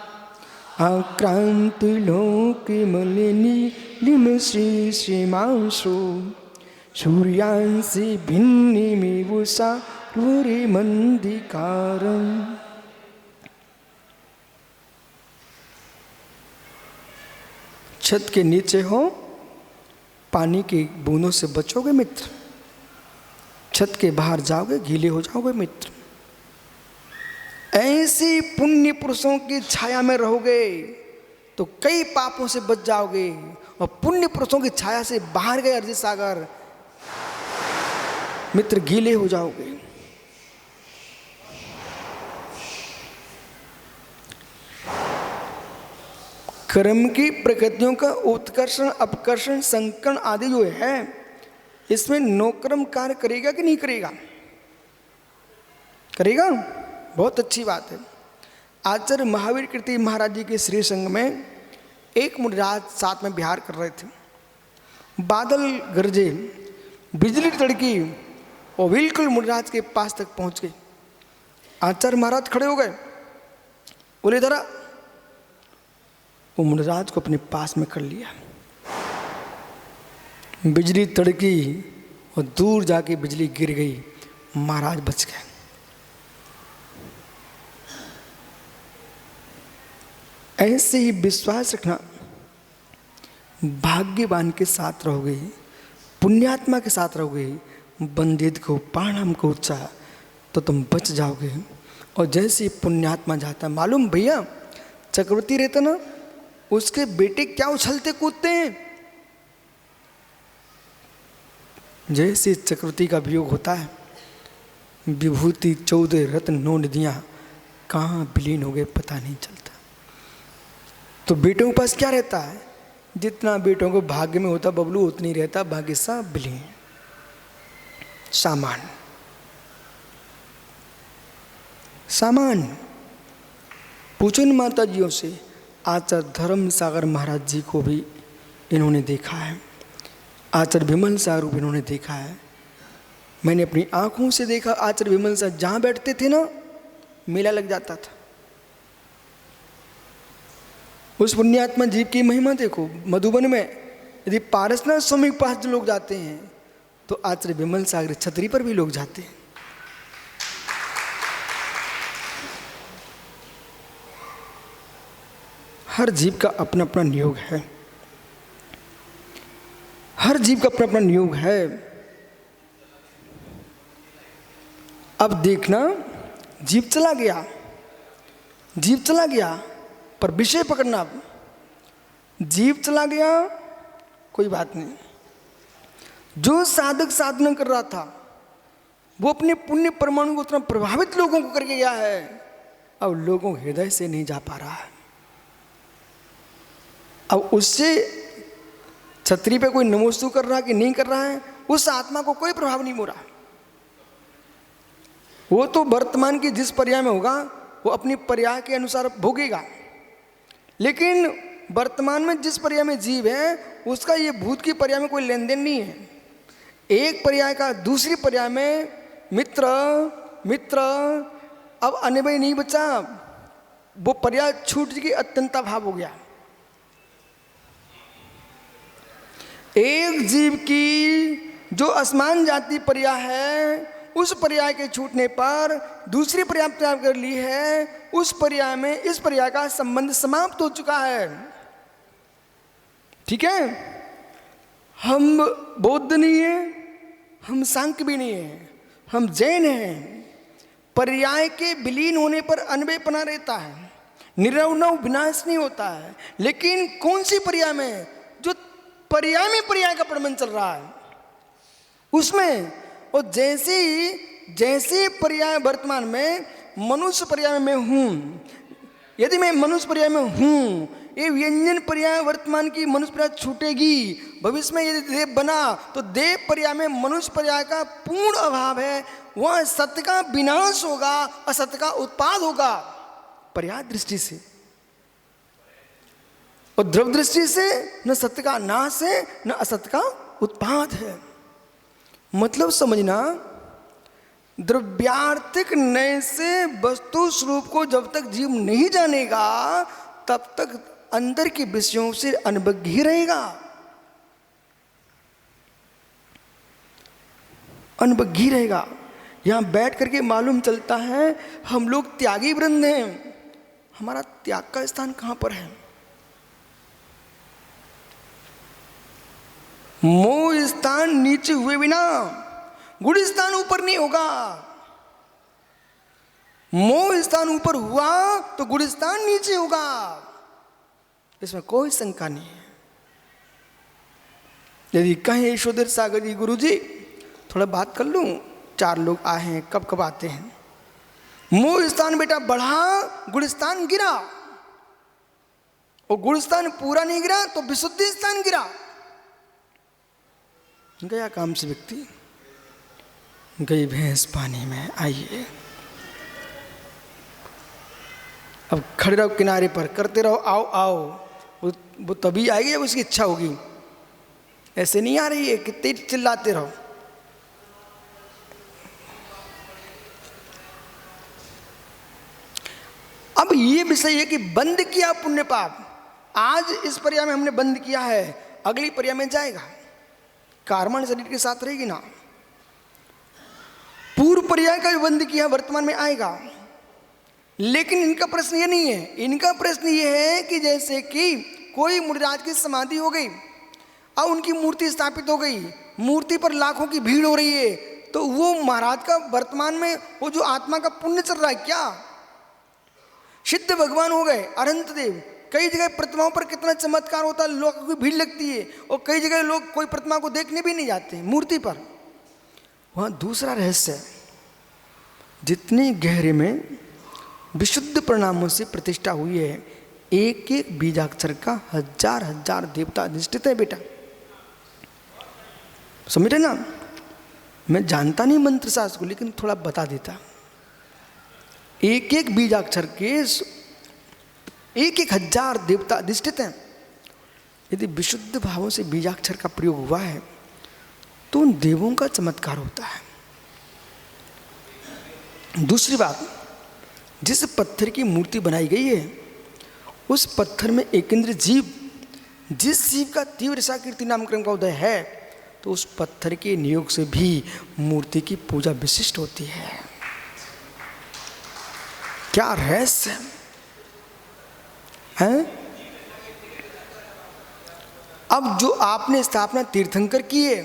आक्रांति लोके मलिनीलिमश्रीमांसो सूर्यांसि भिन्निमिवुषा रुरिमन्दिकारम्। छत के नीचे हो, पानी की बूंदों से बचोगे मित्र। छत के बाहर जाओगे, गीले हो जाओगे मित्र। ऐसे पुण्य पुरुषों की छाया में रहोगे तो कई पापों से बच जाओगे। और पुण्य पुरुषों की छाया से बाहर गए अरिजीत सागर मित्र, गीले हो जाओगे। कर्म की प्रकृतियों का उत्कर्षण, अपकर्षण, संकरण आदि जो है, इसमें नौकर्म कार्य करेगा कि नहीं करेगा? करेगा, बहुत अच्छी बात है। आचार्य महावीर कीर्ति महाराज जी के श्री संघ में एक मुनिराज साथ में विहार कर रहे थे। बादल गरजे, बिजली तड़की और बिल्कुल मुनिराज के पास तक पहुंच गई। आचार्य महाराज खड़े हो गए, बोले जरा। वो मुनिराज को अपने पास में कर लिया। बिजली तड़की और दूर जाके बिजली गिर गई, महाराज बच गए। ऐसे ही विश्वास रखना, भाग्यवान के साथ रहोगे, पुण्यात्मा के साथ रहोगे, बंदित को प्राणाम को उच्चा तो तुम बच जाओगे। और जैसे ही पुण्यात्मा जाता, मालूम भैया चक्रवर्ती रहता ना, उसके बेटे क्या उछलते कूदते हैं। जैसे चक्रवर्ती का वियोग होता है, विभूति 14 रत्न 9 निधियां कहाँ विलीन हो गए पता नहीं चलता। तो बेटों के पास क्या रहता है? जितना बेटों को भाग्य में होता बबलू उतनी रहता, भाग्य सब विलीन, सामान सामान। पूछो इन माता जियों से। आचार्य धर्म सागर महाराज जी को भी इन्होंने देखा है, आचार्य विमल सागर को इन्होंने देखा है। मैंने अपनी आंखों से देखा, आचार्य विमल सागर जहाँ बैठते थे ना, मेला लग जाता था। उस पुण्यात्मा जीव की महिमा देखो। मधुबन में यदि पारसनाथ स्वामी के पास जो लोग जाते हैं तो आचार्य विमल सागर छतरी पर भी लोग जाते हैं। हर जीव का अपना अपना नियोग है, हर जीव का अपना अपना नियोग है। अब देखना, जीव चला गया, जीव चला गया, पर विषय पकड़ना। अब जीव चला गया, कोई बात नहीं। जो साधक साधना कर रहा था वो अपने पुण्य परमाणु को उतना प्रभावित लोगों को करके गया है, अब लोगों के हृदय से नहीं जा पा रहा है। अब उससे छतरी पे कोई नमोस्तु कर रहा कि नहीं कर रहा है, उस आत्मा को कोई प्रभाव नहीं हो रहा। वो तो वर्तमान की जिस पर्याय में होगा वो अपनी पर्याय के अनुसार भोगेगा, लेकिन वर्तमान में जिस पर्याय में जीव है उसका ये भूत की पर्याय में कोई लेन देन नहीं है। एक पर्याय का दूसरी पर्याय में मित्र मित्र, अब अनवय नहीं बचा, वो पर्याय छूट की अत्यंता भाव हो गया। एक जीव की जो असमान जाति पर्याय है उस पर्याय के छूटने पर दूसरी पर्याय प्राप्त कर ली है, उस पर्याय में इस पर्याय का संबंध समाप्त हो चुका है। ठीक है, हम बौद्ध नहीं है, हम सांख्य भी नहीं है, हम जैन हैं। पर्याय के विलीन होने पर अन्वयपना रहता है, निरवनव विनाश नहीं होता है। लेकिन कौन सी पर्याय में? जो पर्याय में पर्याय का प्रबंध चल रहा है उसमें। और जैसे पर्याय वर्तमान में मनुष्य पर्याय में हूं, यदि मैं मनुष्य पर्याय में हूं, ये व्यंजन पर्याय वर्तमान की मनुष्य पर्याय छूटेगी। भविष्य में यदि देव बना तो देव पर्याय में मनुष्य पर्याय का पूर्ण अभाव है, वह सत्य का विनाश होगा, असत्य का उत्पाद होगा पर्याय दृष्टि से। और द्रव्य दृष्टि से न सत्य का नाश है न असत्य का उत्पाद है। मतलब समझना, द्रव्यार्थिक नय से वस्तु स्वरूप को जब तक जीव नहीं जानेगा तब तक अंदर के विषयों से अनभिज्ञ ही रहेगा, अनभिज्ञ ही रहेगा। यहां बैठ करके मालूम चलता है हम लोग त्यागी वृंद हैं। हमारा त्याग का स्थान कहां पर है? मोह स्थान नीचे हुए बिना गुण स्थान ऊपर नहीं होगा। मोह स्थान ऊपर हुआ तो गुण स्थान नीचे होगा, इसमें कोई शंका नहीं है। यदि कहें यशोधर सागर जी, गुरु जी थोड़ा बात कर लूं, 4 लोग आए हैं, कब कब आते हैं। मोह स्थान बेटा बढ़ा, गुण स्थान गिरा, और गुण स्थान पूरा नहीं गिरा तो विशुद्धि स्थान गिरा। गया काम से व्यक्ति, गई भैंस पानी में। आइए अब खड़े रहो किनारे पर, करते रहो आओ आओ, वो तभी आएगी जब उसकी इच्छा होगी। ऐसे नहीं आ रही है, कितने चिल्लाते रहो। अब ये विषय है कि बंद किया पुण्य पाप, आज इस पर्याय में हमने बंद किया है, अगली पर्याय में जाएगा, कार्मण शरीर के साथ रहेगी ना। पूर्व पर्याय का बंद किया वर्तमान में आएगा। लेकिन इनका प्रश्न ये नहीं है, इनका प्रश्न ये है कि जैसे कि कोई मुनिराज की समाधि हो गई, अब उनकी मूर्ति स्थापित हो गई, मूर्ति पर लाखों की भीड़ हो रही है, तो वो महाराज का वर्तमान में वो जो आत्मा का पुण्य चल रहा है क्या? सिद्ध भगवान हो गए, अनंत देव, कई जगह प्रतिमाओं पर कितना चमत्कार होता है, लोगों की भीड़ लगती है, और कई जगह लोग कोई प्रतिमा को देखने भी नहीं जाते मूर्ति पर। वहाँ दूसरा रहस्य है, जितने गहरे में विशुद्ध परिणामों से प्रतिष्ठा हुई है, एक एक बीजाक्षर का हजार हजार देवता अधिष्ठित है बेटा। समझ रहे ना? मैं जानता नहीं मंत्र शास्त्र को, लेकिन थोड़ा बता देता। एक एक बीजाक्षर के एक एक हजार देवता अधिष्ठित हैं। यदि विशुद्ध भावों से बीजाक्षर का प्रयोग हुआ है तो उन देवों का चमत्कार होता है। दूसरी बात, जिस पत्थर की मूर्ति बनाई गई है उस पत्थर में एकेंद्र जीव, जिस जीव का तीव्र कीर्ति नामकरण का उदय है, तो उस पत्थर के नियोग से भी मूर्ति की पूजा विशिष्ट होती है। क्या रहस्य है? अब जो आपने स्थापना तीर्थंकर की है,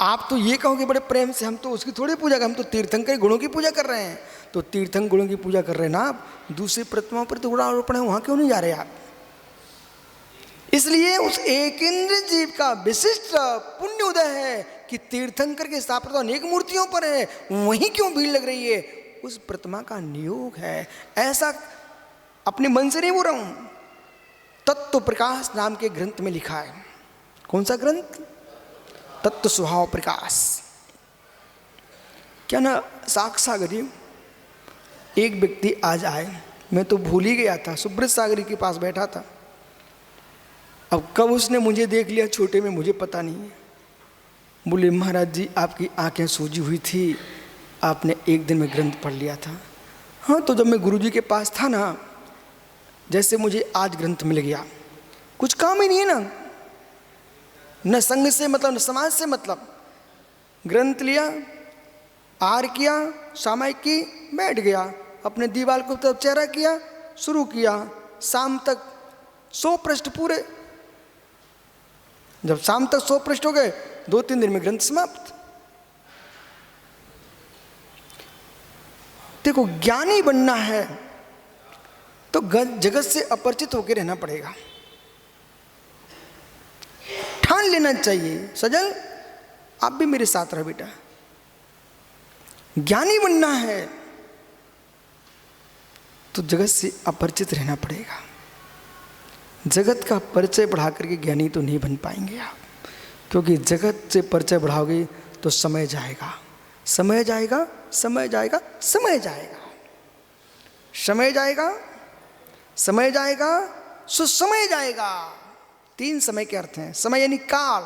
आप तो ये कहोगे बड़े प्रेम से, हम तो उसकी थोड़ी पूजा कर, हम तो तीर्थंकर गुणों की पूजा कर रहे हैं। तो तीर्थंकर गुणों की पूजा कर रहे हैं ना आप, दूसरी प्रतिमाओं पर तो आरोपण है, वहां क्यों नहीं जा रहे आप? इसलिए उस एक इंद्र जीव का विशिष्ट पुण्य उदय है कि तीर्थंकर के स्थापित अनेक मूर्तियों पर है, वहीं क्यों भीड़ लग रही है? उस प्रतिमा का नियोग है। ऐसा अपने मन से नहीं बोल रहा हूं, तत्व प्रकाश नाम के ग्रंथ में लिखा है। कौन सा ग्रंथ? तत्व स्वभाव प्रकाश। क्या ना साक्षागरी एक व्यक्ति आज आए, मैं तो भूल ही गया था, सुब्रत सागरी के पास बैठा था। अब कब उसने मुझे देख लिया छोटे में मुझे पता नहीं है। बोले महाराज जी आपकी आंखें सूजी हुई थी, आपने एक दिन में ग्रंथ पढ़ लिया था। हाँ, तो जब मैं गुरुजी के पास था ना, जैसे मुझे आज ग्रंथ मिल गया, कुछ काम ही नहीं है ना, न संघ से मतलब न समाज से मतलब। ग्रंथ लिया, आर किया, सामायिक की, बैठ गया, अपने दीवार को तरफ चेहरा किया, शुरू किया, शाम तक 100 पृष्ठ पूरे। जब शाम तक 100 पृष्ठ हो गए, 2-3 दिन में ग्रंथ समाप्त। देखो, ज्ञानी बनना है तो जगत से अपरिचित होकर रहना पड़ेगा। ठान लेना चाहिए, सजल आप भी मेरे साथ रहो बेटा। ज्ञानी बनना है तो जगत से अपरिचित रहना पड़ेगा। जगत का परिचय बढ़ा करके ज्ञानी तो नहीं बन पाएंगे आप, क्योंकि जगत से परिचय बढ़ाओगे तो समय जाएगा, समय जाएगा, समय जाएगा, समय जाएगा, समय जाएगा, समय जाएगा, सुसमय जाएगा। 3 समय के अर्थ हैं। समय यानी काल,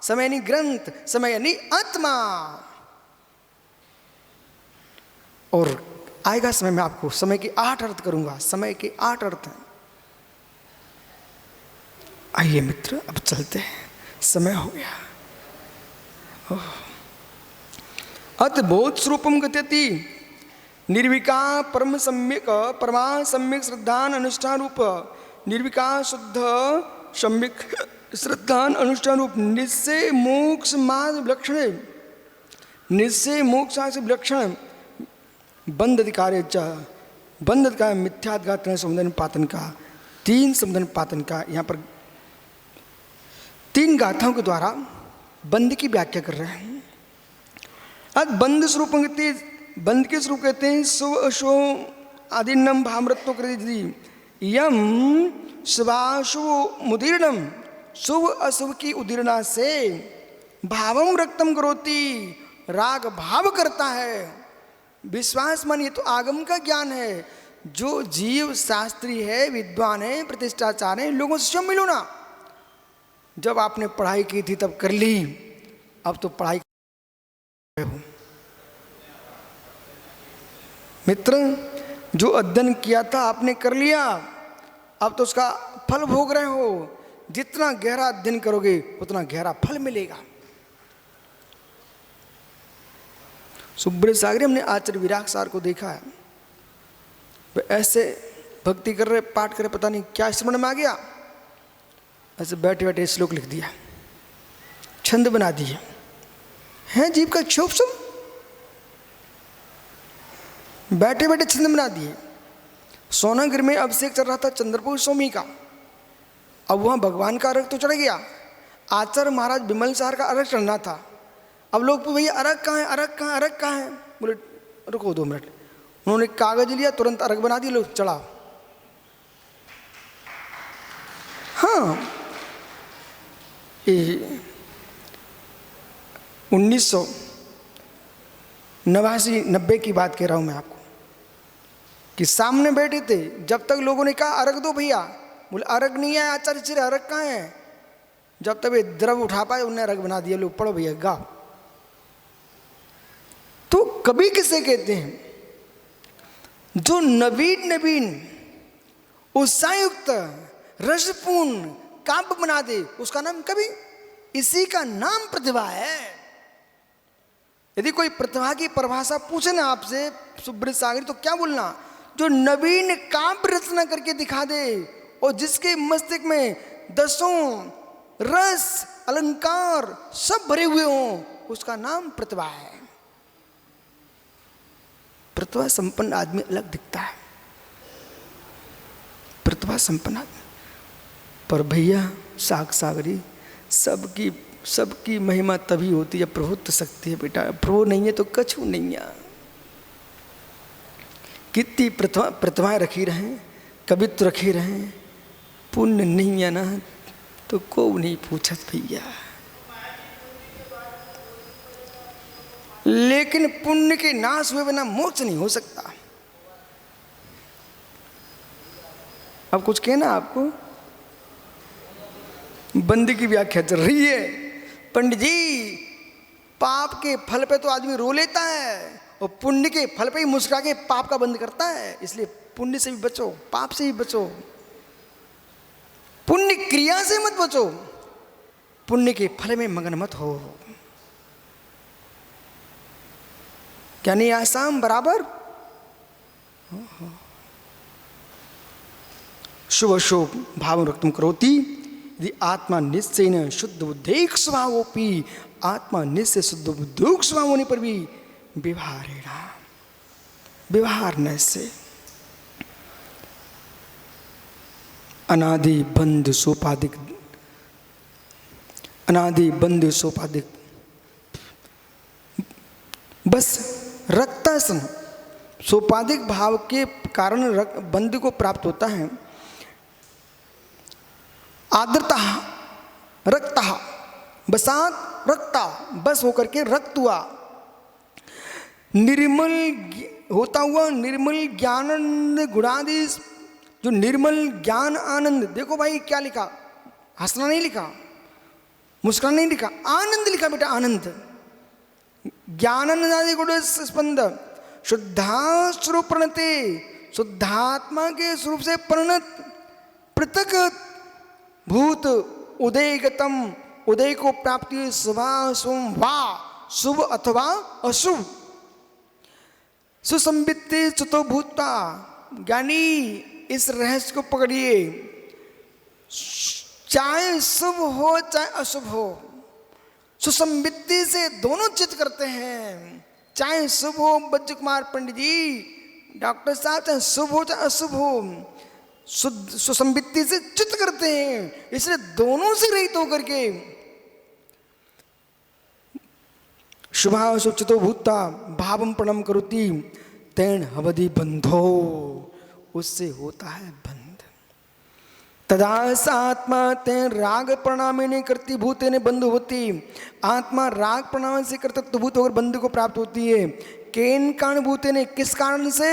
समय यानी ग्रंथ, समय यानी आत्मा। और आएगा समय, मैं आपको समय के 8 अर्थ करूंगा। समय के 8 अर्थ हैं। आइए मित्र, अब चलते हैं, समय हो गया। अतबोध स्वरूपम गत्यति निर्विकार परम सम्यक परमा सम्यक श्रद्धान अनुष्ठान रूप निर्विकार शुद्ध सम्यक श्रद्धान अनुष्ठान रूप निश्चय मोक्ष मार्ग विलक्षण, निश्चय मोक्ष विलक्षण बंध अधिकार बंध अधिकार मिथ्याधिकार संबंधन पातन का 3 संबंधन पातन का यहाँ पर 3 गाथाओं के द्वारा बंध की व्याख्या कर रहे हैं। अब बंध स्वरूप बंध के स्वरूप कहते हैं शुभ अशुभ आदिन्नम भामृत्व कृति यम शुभाशुभ मुदीर्णम, शुभ अशुभ की उदीर्णा से भावम रक्तम करोति, राग भाव करता है। विश्वास मन, ये तो आगम का ज्ञान है। जो जीव शास्त्री है, विद्वान है, प्रतिष्ठाचार है, लोगों से स्वयं मिलो ना। जब आपने पढ़ाई की थी तब कर ली, अब तो पढ़ाई हो मित्र, जो अध्ययन किया था आपने कर लिया, अब तो उसका फल भोग रहे हो। जितना गहरा अध्ययन करोगे उतना गहरा फल मिलेगा। सुब्रत सागरी, हमने आचार्य विराग सार को देखा है, वे ऐसे भक्ति कर रहे, पाठ कर रहे, पता नहीं क्या स्मरण में आ गया, ऐसे बैठे बैठे श्लोक लिख दिया, छंद बना दिया है, जीव का क्षोभ सुन, बैठे बैठे छंद बना दिए। सोनागिर में अभिषेक चल रहा था चंद्रपुर स्वामी का, अब वहाँ भगवान का अर्घ तो चढ़ गया, आचार्य महाराज विमल सार का अर्घ चढ़ना था। अब लोग पूछे भैया अर्घ कहाँ है, अर्घ कहाँ, अर्घ कहाँ है? बोले रुको 2 मिनट। उन्होंने कागज लिया, तुरंत अर्घ बना दिया, लोग चढ़ाओ। हाँ, 1989-90 की बात कह रहा हूँ मैं आपको, कि सामने बैठे थे, जब तक लोगों ने कहा अर्घ दो भैया, बोले अर्घ नहीं है आचार्य जी, अर्घ कहाँ है? जब तक वे द्रव उठा पाए उन्हें अर्घ बना दिया, लोग पढ़ो भैया गाओ। तो कवि किसे कहते हैं? जो नवीन उत्साहयुक्त रसपूर्ण काव्य बना दे, उसका नाम कवि। इसी का नाम प्रतिभा है। यदि कोई प्रतिभा की परिभाषा पूछे ना आपसे सुब्रत सागरी, तो क्या बोलना? जो नवीन काव्य रचना करके दिखा दे और जिसके मस्तिष्क में 10 रस अलंकार सब भरे हुए हों, उसका नाम प्रतिभा है। प्रतिभा संपन्न आदमी अलग दिखता है, प्रतिभा संपन्न आदमी। पर भैया साग सागरी, सबकी महिमा तभी होती है प्रभुत्व शक्ति है बेटा। प्रभु नहीं है तो कछु नहीं है। कितनी प्रतिभाएं रखी रहें, कवित्व रखी रहें, पुण्य नहीं है ना तो को नहीं पूछत भैया। लेकिन पुण्य के नाश हुए बिना मोक्ष नहीं हो सकता। अब कुछ कहना आपको? बंदी की व्याख्या चल रही है। पंडित जी, पाप के फल पे तो आदमी रो लेता है और पुण्य के फल पे ही मुस्कुरा के पाप का बंद करता है। इसलिए पुण्य से भी बचो, पाप से भी बचो, पुण्य क्रिया से मत बचो, पुण्य के फल में मगन मत हो। क्या नहीं आसाम बराबर? शुभ शुभ भाव रक्तम करोति यदि आत्मा निश्चयेन शुद्ध बुद्धेक स्वभावोपि, आत्मा निश्चय शुद्ध बुद्धोक स्वभाव होने पर भी व्यवहार न से अनादि बंध सोपाधिक बस रक्तासन सोपाधिक भाव के कारण बंध को प्राप्त होता है। आर्द्रता रक्ता बसात रक्ता बस होकर के रक्त हुआ। निर्मल होता हुआ निर्मल ज्ञानानंद गुणादि, जो निर्मल ज्ञान आनंद, देखो भाई क्या लिखा, हंसना नहीं लिखा, मुस्कुराना नहीं लिखा, आनंद लिखा बेटा, आनंद। ज्ञानानंद आदि गुण स्पंद शुद्धा स्वरूप प्रणते, शुद्धात्मा के स्वरूप से परिणत पृथक भूत उदयगतम, उदय को प्राप्ति शुभा शुभ वा शुभ अथवा अशुभ सुसंबित्ति चतो भूता। ज्ञानी इस रहस्य को पकड़िए, चाहे शुभ हो चाहे अशुभ हो, सुसंबित्ति से दोनों चित करते हैं। चाहे शुभ हो बच्चू कुमार पंडित जी, डॉक्टर साहब, चाहे शुभ हो चाहे अशुभ हो, सुसंबित्ति से चित करते हैं। इसलिए दोनों से रहित होकर के शुभाशुभ चितो भूता भावम प्रणम करोति तेन हवधि बंधो, उससे होता है बंध। तदा आत्मा तेन राग प्रणाम नहीं करती भूते ने बंध होती, आत्मा राग प्रणाम से कर्तृत्व भूत होकर बंध को प्राप्त होती है। केन कारण भूते ने, किस कारण से?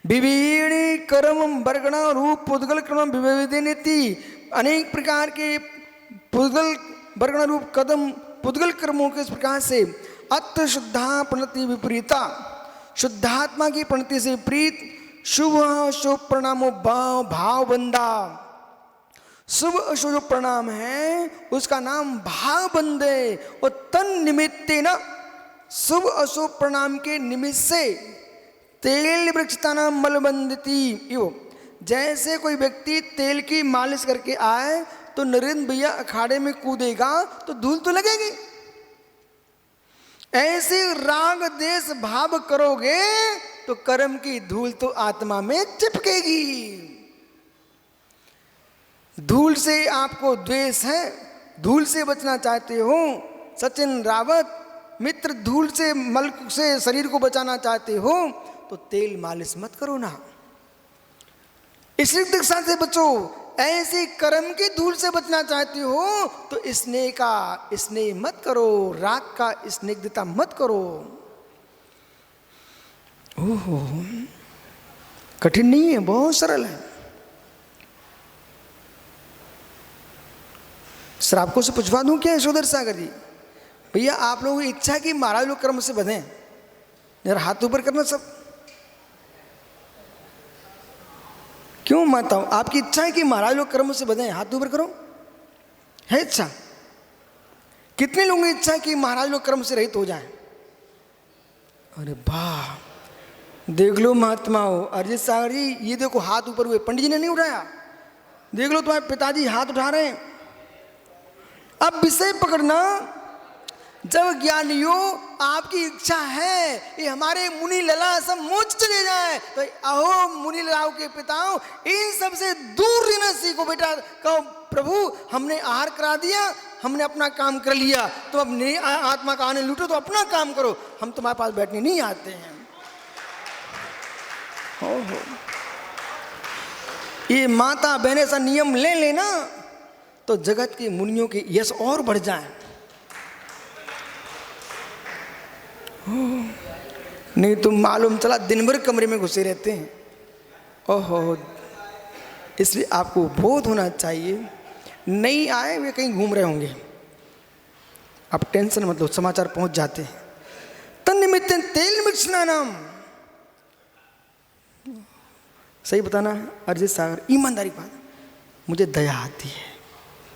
विभिन्न कर्म वर्गणा रूप पुद्गल क्रम विविधेनेति, अनेक प्रकार के पुद्गल वर्गणा रूप कदम पुद्गल कर्मों के इस प्रकार से। अत्र शुद्धा प्रणति विपरीता, शुद्धात्मा की प्रणति से विपरीत शुभ अशुभ प्रणामो भाव बंदा। शुभ अशुभ प्रणाम है उसका नाम भाव बंद है, और तन निमित्ते न, शुभ अशुभ प्रणाम के निमित्त से तेल वृक्षता नाम मलबंदती इव, जैसे कोई व्यक्ति तेल की मालिश करके आए तो नरेंद्र भैया अखाड़े में कूदेगा तो धूल तो लगेगी। ऐसे राग देश भाव करोगे तो कर्म की धूल तो आत्मा में चिपकेगी। धूल से आपको द्वेष है, धूल से बचना चाहते हो, सचिन रावत मित्र, धूल से मल से शरीर को बचाना चाहते हो तो तेल मालिश मत करो ना, इसी दीक्षा से बचो। ऐसे कर्म की धूल से बचना चाहते हो तो स्नेह का स्नेह मत करो, राग का स्निग्धता मत करो। ओहो, कठिन नहीं है, बहुत सरल है। सर आपको से पूछवा दूं क्या यशोधर सागर जी, भैया आप लोगों की इच्छा है कि महाराज लोग कर्म से बंधे, जरा हाथ ऊपर करना सब। क्यों माताओं, आपकी इच्छा है कि महाराज लोग कर्म से बंधे? हाथ ऊपर करो, है इच्छा? कितने लोगों की इच्छा है कि महाराज लोग कर्म से रहित हो जाएं? अरे वाह, देख लो महात्माओं। अरिजीत सागर जी ये देखो हाथ ऊपर हुए, पंडित जी ने नहीं उठाया, देख लो तुम्हारे पिताजी हाथ उठा रहे हैं। अब विषय पकड़ना, जब ज्ञानियों आपकी इच्छा है ये हमारे मुनि लला सब मोच चले जाए, तो अहो मुनि ललाओं के पिताओं, इन सब से दूर रहना सीखो बेटा। कहो प्रभु हमने आहार करा दिया, हमने अपना काम कर लिया, तो अब नई आत्मा का आनंद लूटो, तो अपना काम करो, हम तुम्हारे पास बैठने नहीं आते हैं। हो ये माता बहने सा नियम ले लेना तो जगत के मुनियों के यश और बढ़ जाए। नहीं तो मालूम चला दिन भर कमरे में घुसे रहते हैं। ओहो, इसलिए आपको बोध होना चाहिए। नहीं आए वे कहीं घूम रहे होंगे, आप टेंशन मत लो, समाचार पहुंच जाते हैं। तन्निमित्त तेल मिर्च नाम, सही बताना अरिजीत सागर, ईमानदारी बात, मुझे दया आती है,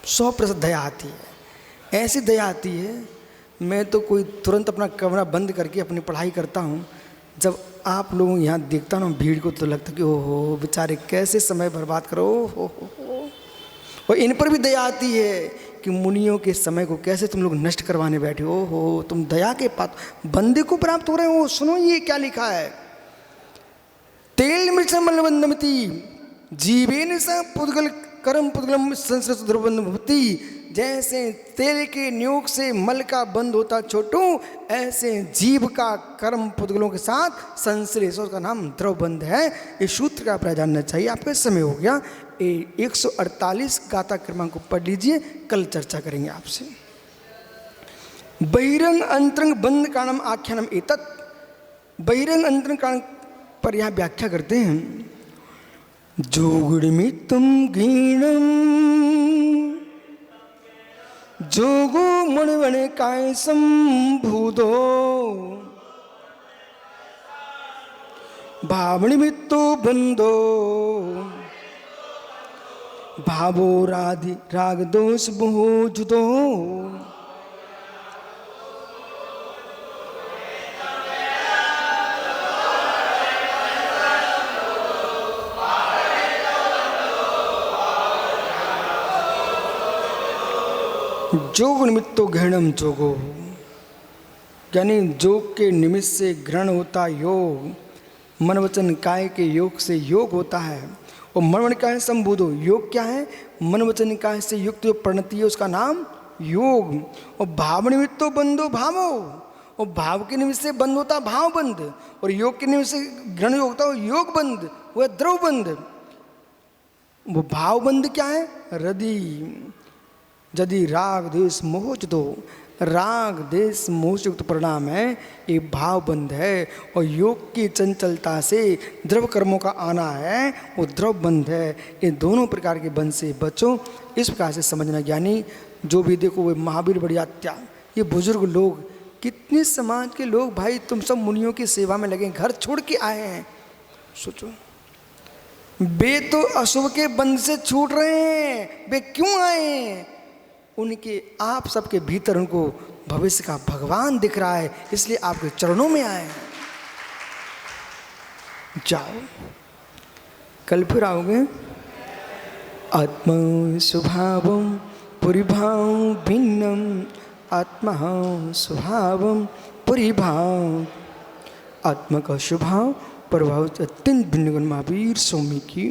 100% दया आती है। ऐसी दया आती है, मैं तो कोई तुरंत अपना कमरा बंद करके अपनी पढ़ाई करता हूँ। जब आप लोगों यहाँ देखता हूँ भीड़ को, तो लगता कि ओहो बेचारे कैसे समय बर्बाद करो, हो। और इन पर भी दया आती है कि मुनियों के समय को कैसे तुम लोग नष्ट करवाने बैठे हो, तुम दया के पात्र बंदे को प्राप्त हो रहे हो। सुनो ये क्या लिखा है, तेल मिर्च मलबंधमति जीवेन स पुद्गल कर्म पुद्गलम संस्कृत ध्रुवंधमति। जैसे तेल के नियोग से मल का बंद होता छोटू, ऐसे जीव का कर्म पुद्गलों के साथ संश्लेष, उसका नाम द्रवबंध है। इस सूत्र का प्राय जानना चाहिए। आपका समय हो गया, 148 गाथा क्रमांक को पढ़ लीजिए, कल चर्चा करेंगे आपसे। बहिरंग अंतरंग बंध कारणम आख्यानम एतत्। बहिरंग अंतरंग कारण पर यहाँ व्याख्या करते हैं, जोगुणमित्तम गीणम जोगो मणिवणे काय संभूदो भावनिमित्तो बंधो भावो राधि राग दोष बहु जुदो। जोग निमित्तो घृणम जोगो, यानी जोग के निमित्त से घृण होता योग, मन वचन काय के योग से योग होता है। और मन वचन काय संबोधो, योग क्या है, मन वचन काय से युक्त जो परिणति है उसका नाम योग। और भाव निमित्तो बंधो भावो, और भाव के निमित्त से बंध होता भाव बंध, और योग के निमित्त से घृण योग होता है योग बंध, वह द्रव बंध। वो भाव बंध क्या है, हृदय यदि राग देश मोहयुक्त, राग देश मोहयुक्त परिणाम है, ये भाव बंध है। और योग की चंचलता से द्रव कर्मों का आना है, वो द्रव बंध है। ये दोनों प्रकार के बंध से बचो, इस प्रकार से समझना। ज्ञानी जो भी देखो, वो महावीर बड़ियात्या, ये बुजुर्ग लोग, कितने समाज के लोग भाई तुम सब मुनियों की सेवा में लगे, घर छोड़ के आए हैं। सोचो, वे तो अशुभ के बंध से छूट रहे हैं, वे क्यों आए, उनके आप सबके भीतर उनको भविष्य का भगवान दिख रहा है, इसलिए आपके चरणों में आए। जाओ, कल फिर आओगे। आत्मा स्वभावम परिभाव भिन्नम, आत्मा स्वभावम परिभाव, आत्मा का स्वभाव प्रभाव अत्यंत भिन्न गुण महावीर स्वामी की।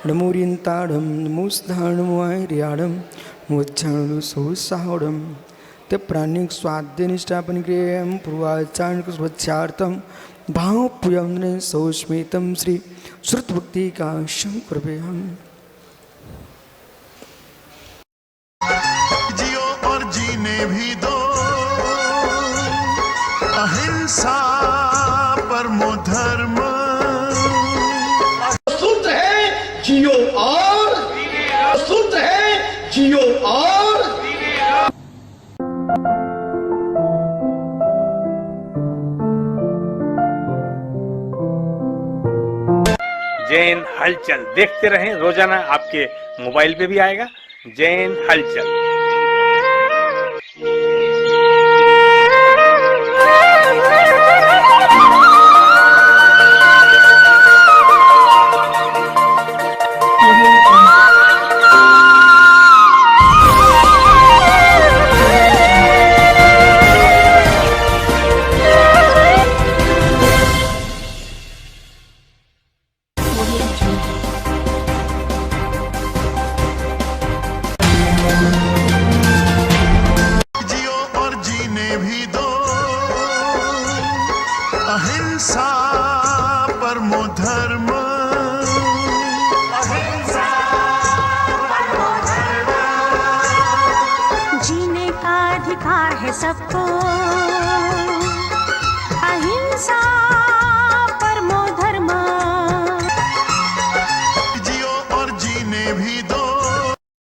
नमोरियंताड़म नमोस्धाणमोर्याड़म मोक्षाणु सोत्साहम ते प्राणिक स्वाद्य निष्ठापन क्रियम पूर्वाचारण स्वच्छार्थम भाव पुयम सौस्मितम श्री श्रुत भक्ति का शंकर हम। जियो और जीने भी दो, अहिंसा परमो धर्म। सूत्र है जियो और, सूत्र है जियो और। जैन हलचल देखते रहें, रोजाना आपके मोबाइल पे भी आएगा जैन हलचल। है सबको